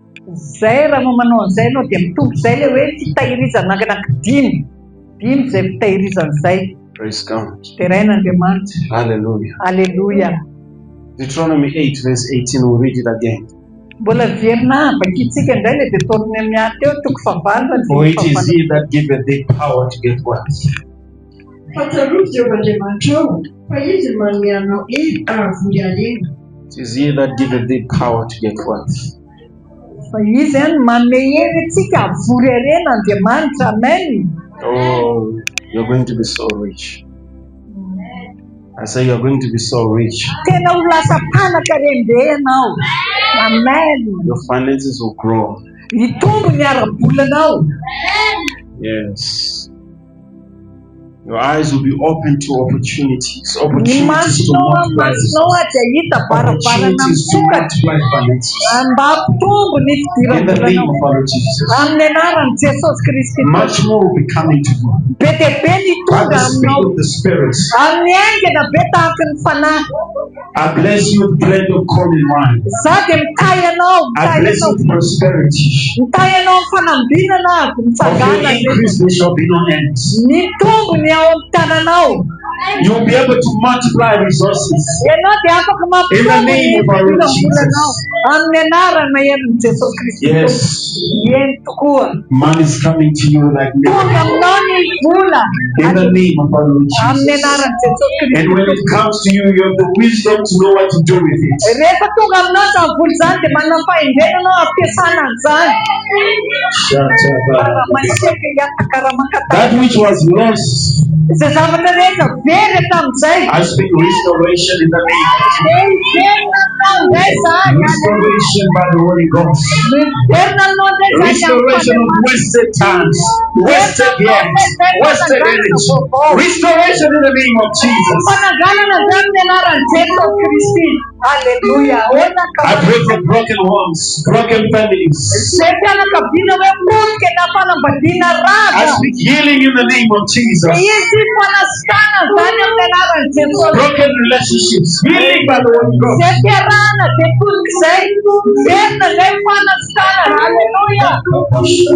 Zay raha manao an'izay anao dia mitombo zay le hoe fitahirizana anaky 5 zay fitahirizan'izay.
Praise God.
Teren'Andriamanitra.
Hallelujah.
Hallelujah.
Deuteronomy 8 verse 18, we'll read it again.
Mbola verina vakitsika indray le Deuteronomy teo toko fahavalo.
For it is he that giveth thee power to get wealth.
Fahatsiarovy Jehovah-Andriamanitra ao fa izy manome anao hery ahavory harena.
It is he that giveth thee power to get wealth.
Fa izy manome hery antsika havory harena Andriamanitra. Amen.
Oh, you're going to be so rich. I say you are going to be so rich.
Tena ho lasa mpanan-karembe ianao. Amen.
Your finances will grow.
Hitombo ny ara-bolanao.
Yes. Your eyes will be open to opportunities.
Ny
Opportunities to
masonao
multiply
masonao
business.
dia hita varavarana
Opportunities to
misokatra.
multiply finances.
Mba hampitombo ny
In the name
fidiram-bolanao.
of our Lord Jesus.
Amin'ny anaran'i Jesosy Kristy.
Much more will be coming to you.
Be dia be ny
By
tonga
the speed
aminao.
of the Spirit.
Amin'ny aingana be tahaka ny fanahy.
I bless you with plenty of corn and wine.
Za dia mitahy anao.
I bless you with prosperity.
Mitahy anao amin'ny fanambinana.
Of
Mitsangana.
your increase there shall be no end.
Ny tombony ao amin'ny tananao.
You will be able to multiply resources.
Ianao dia afaka
In the name of our Lord
mampitombolanao.
Jesus.
Amin'ny anarana ian'i Jesosy Kristy.
Yes.
Eny tokoa.
Money is coming to you like
Tonga
never.
aminao ny vola.
In the name of our Lord
Amin'ny
Jesus.
anaran'i Jesosy
And
Kristy.
when it comes to you, you have the wisdom to know what to do with it.
Rehefa tonga aminao izany vola izany dia manana fahendrenanao ampiasana an'izany. Masiaka hiataka raha makataka.
That which was lost,
Izay zavatra rehetra very tamin'izay.
I speak restoration in the name of Jesus.
Miverina aminao indray izany.
Restoration by the Holy Ghost.
Miverina aminao indray izany.
Restoration of wasted times, wasted years, wasted energy. Restoration in the name of Jesus.
Fanaganana izany amin'ny anaran'i Jesosy Kristy. Hallelujah.
I pray for broken homes, broken families.
Izay fianakaviana hoe potika na fanambadiana
I
rava.
speak healing in the name of Jesus.
Izy fanasitana izany amin'ny anaran'i Jesosy.
Broken relationships, healing by the Holy Ghost.
Izay fiarahana dia potika izay. Verina izay fanasitana. Hallelujah.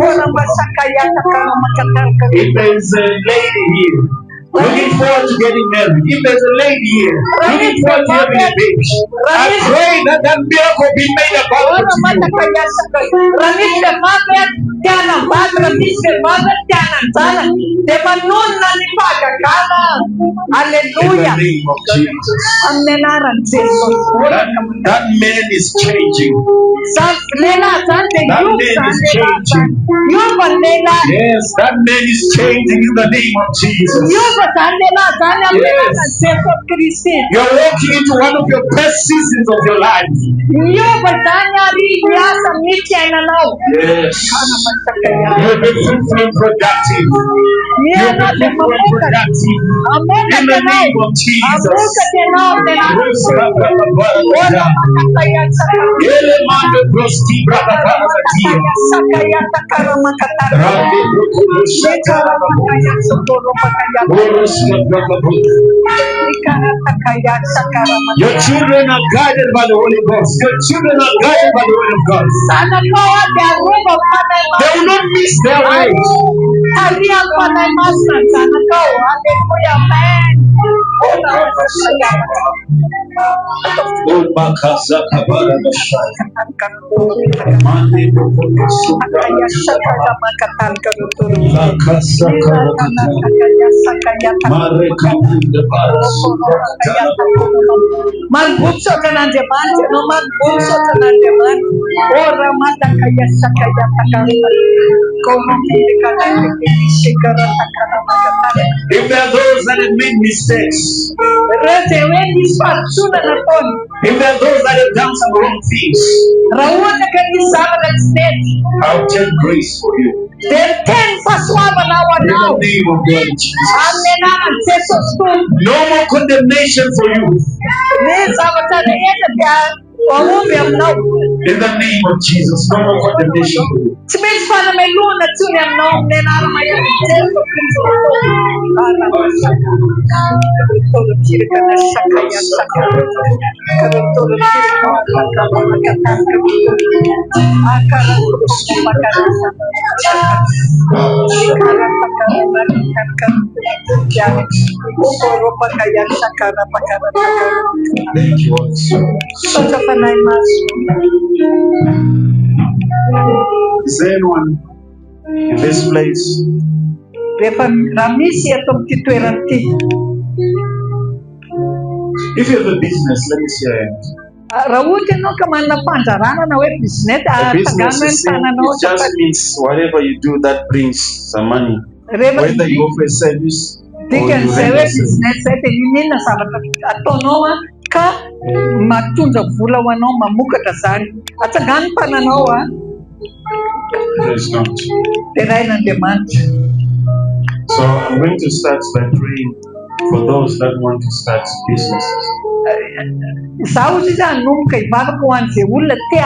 Ora masaka yataka makataraka.
If there is a lady here looking forward to getting married, if there's a lady here looking forward to having a baby, I pray that that miracle be made available
Ora
to you.
mataka yataka. Ramiste mother tiana bad ramiste mother tiana sana. De manonna ni pagakala.
In the
Hallelujah.
name of Jesus.
Amnenaran Jesus.
That man is changing.
Lela sante
That
you
man is
sante
changing.
you vanela.
Yes, that man is changing in the name of Jesus.
You vanela sana
Yes.
Jesus Christ.
You're walking into one of your best seasons of your life.
You vananya ri yasa mitya na now.
Yes. You'll be fruitful and productive. You'll be fruitful and productive. In the name of Jesus. Ele mando broski brava karatia. Rande brokulu shatara babu. Boros brava babu. Your children are guided by the Holy Ghost. Your children are guided by the Word of God. They will not miss their way. Oh, Bakasa Kabara Bashaya. Mande Bokolo Supra. Lakasa Karakata. Mare Kamunda Bara Supra.
Manbukso kanandeman, no manbukso kanandeman. Ora mata kaya sakaya takara. Kono kiri kanandeman shikara takara makata.
If there are those that have made mistakes,
Rete wendi spatsuna na ton.
if there are those that have done some wrong things,
Rawona kanisama na state.
I'll take grace for you.
Then 10 paswaba na
In the
wanao.
name of God Jesus.
Amena Jesus tu.
No more condemnation for you.
Neza batana yenda pia. Wawumbi amnao.
In the name of Jesus. No more condemnation for you.
Timesi fana meluna tu ni amnao. Nena arama ya Jesus Kristo. Tolo kiri kana sakaya sakaya. Tolo kiri kana makata. Akara makata.
Thank you, Lord. Is there anyone in this place? If you have a business, let me see your hand. A business it just means whatever you do that brings some money. Whether you offer a service,
Dikan'izay hoe business zay dia inona zavatra ataonao ka mahatonja vola ho anao mamokatra zany. Atsangano ny tananao
Praise God.
dia rain'Andriamanitra.
So I'm going to start by praying for those that want to start businesses.
Zaho izy hanomboka hivavaka ho an'izay olona te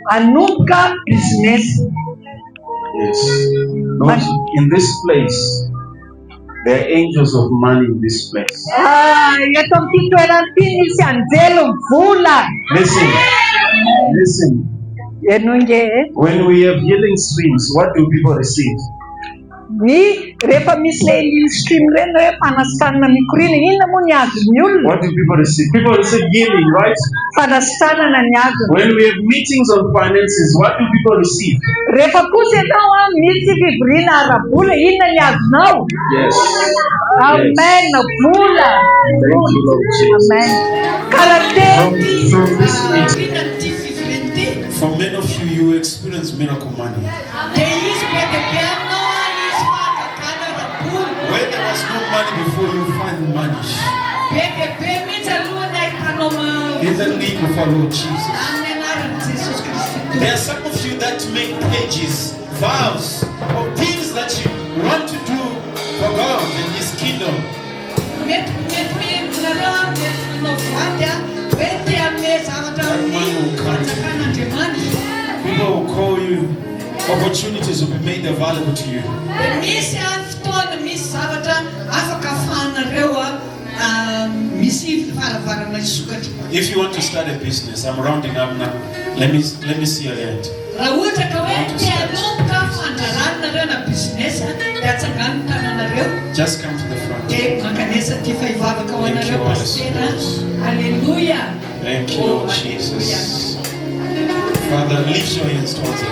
hanomboka business.
Yes. Lord, in this place, there are angels of money in this place.
Eto amin'ity toerana ity misy anjelo vola.
Listen. When we have healing streams, what do people receive?
Rehefa misy ilay stream ireny hoe fanasitrana mikorina, inona moa ny azon'ny olona?
What do people receive? People receive healing, right?
Fanasitranana ny azony.
When we have meetings on finances, what do people receive?
Rehefa kosa ianao misy fivoriana ara-bola, inona ny azonao?
Yes.
Amen. Vola.
Thank you, Lord Jesus.
Amen.
From this meeting,
for many of you, you experience miracle money. Where there was no money before, you find money. In the name of our Lord Jesus. There are some of you that make pledges, vows, or things that you want to do for God and His kingdom. People will call you. Opportunities will be made available to you. If you want to start a business, I'm rounding up now. Let me see your hand. Just come to the front. Thank you, Holy Spirit.
Hallelujah.
Thank you, Lord Jesus. Father, lift your hands towards Him.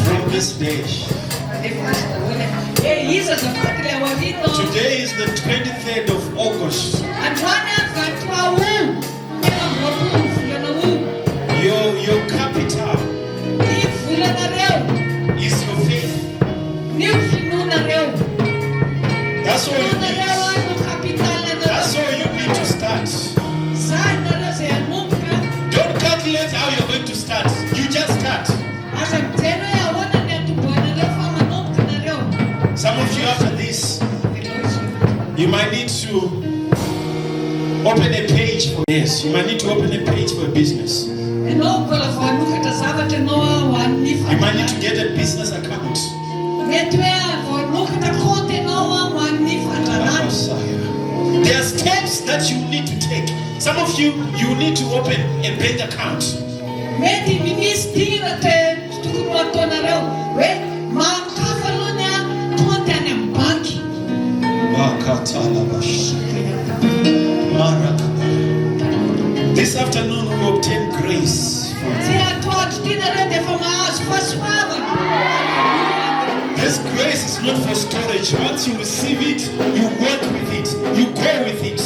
From this day, today is the 23rd of August. Your capital is your faith. That's all you need. That's all you need to start. Don't calculate how you're going to start. You just start. Some of you after this, you might need to open a page for this. You might need to open a page for a business. You might need to get a business account. There are steps that you need to take. Some of you need to open a bank account. This afternoon we obtain grace. This grace is not for storage. Once you receive it, you work with it, you go with it.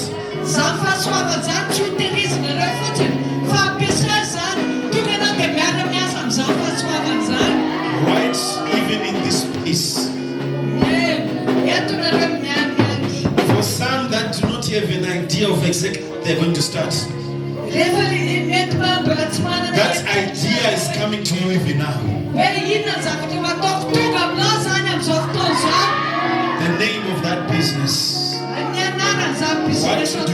Right, even in this place. For some that do not have an idea of exactly what they're going to start, that idea is coming to you even now. The name of that business. What to do.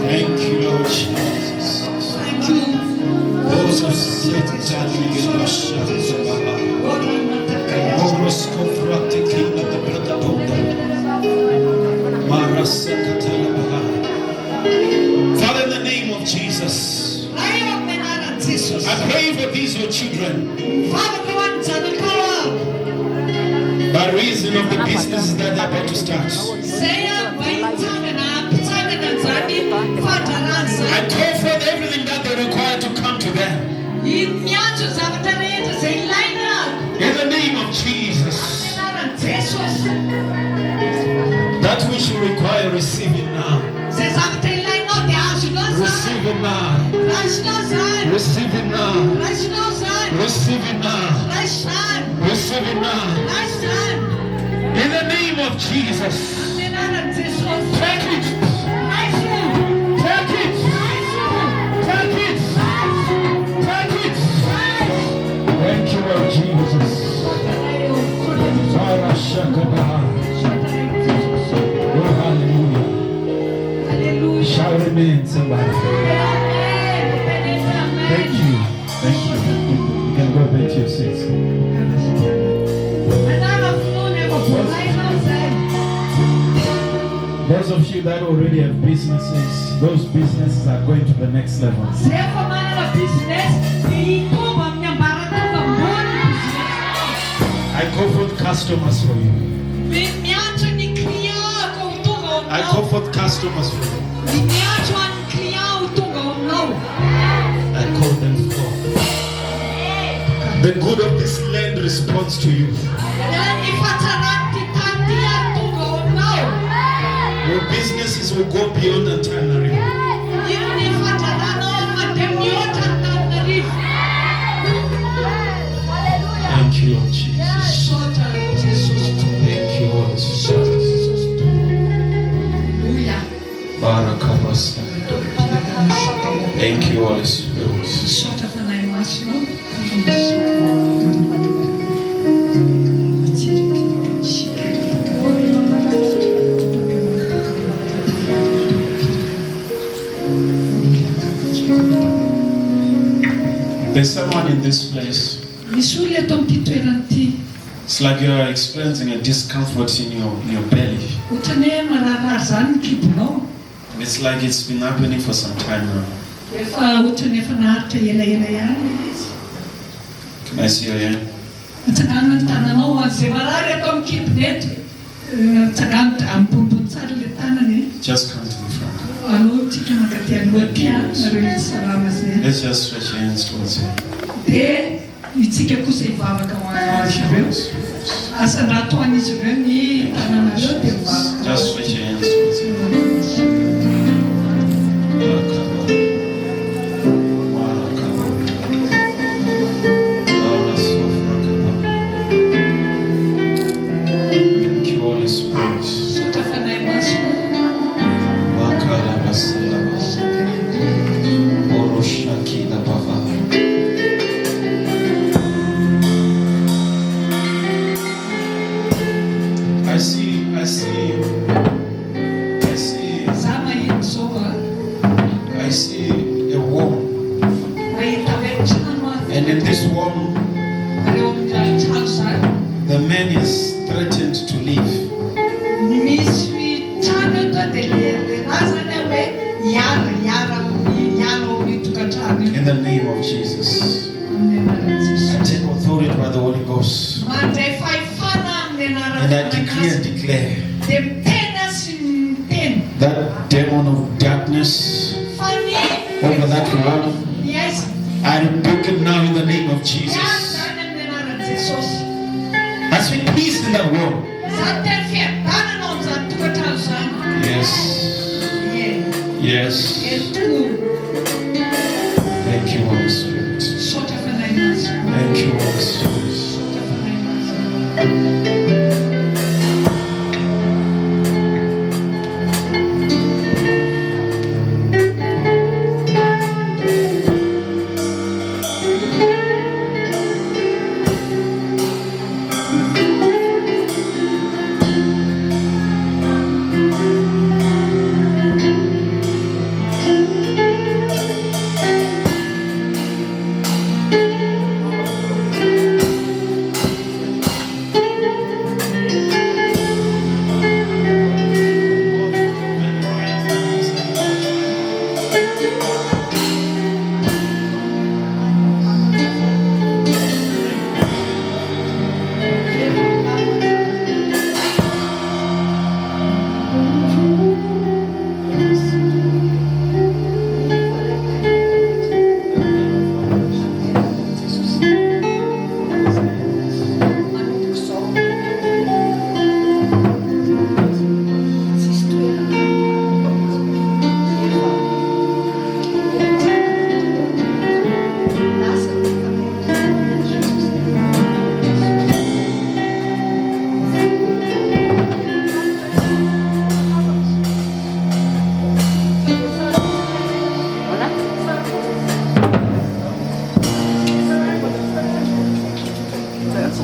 Thank you, Lord Jesus.
Thank you.
Those who sit Father, in the name of Jesus, I pray for these your children. By reason of the business that they're about to start, I call for everything that they require to come to them. In the name of Jesus, that which you require, receive it now. Receive it now. Receive it now. Receive it now. Receive it now. of Jesus. Take it. Take it. Take it. Take it. Thank you, Lord Jesus. Oh, hallelujah. Shout amen, somebody. Thank you. Thank you. You can go back to your seats. Those of you that already have businesses, those businesses are going to the next level. I call forth customers for you. I call forth customers for you. I call them forth. The good of this land responds to you. Your businesses will go beyond Antananarivo. Thank you, Lord Jesus. Thank you, Lord Jesus. Thank you, Holy Spirit. There's someone in this place. It's like you are experiencing a discomfort in your belly. It's like it's been happening for some time now. Can I see your hand? Just come to the front. Let's just stretch your hands towards him. Just stretch your hands towards him. Thank you, Holy Spirit. I see a wall. And in this wall, the man is threatened to leave. In the name of Jesus, I take authority by the Holy Ghost. And I decree and declare that demon of darkness over that wall, I rebuke it now in the name of Jesus. I speak peace in that wall. Yes. Thank you, Holy Spirit. Thank you, Holy Spirit.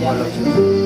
all of you.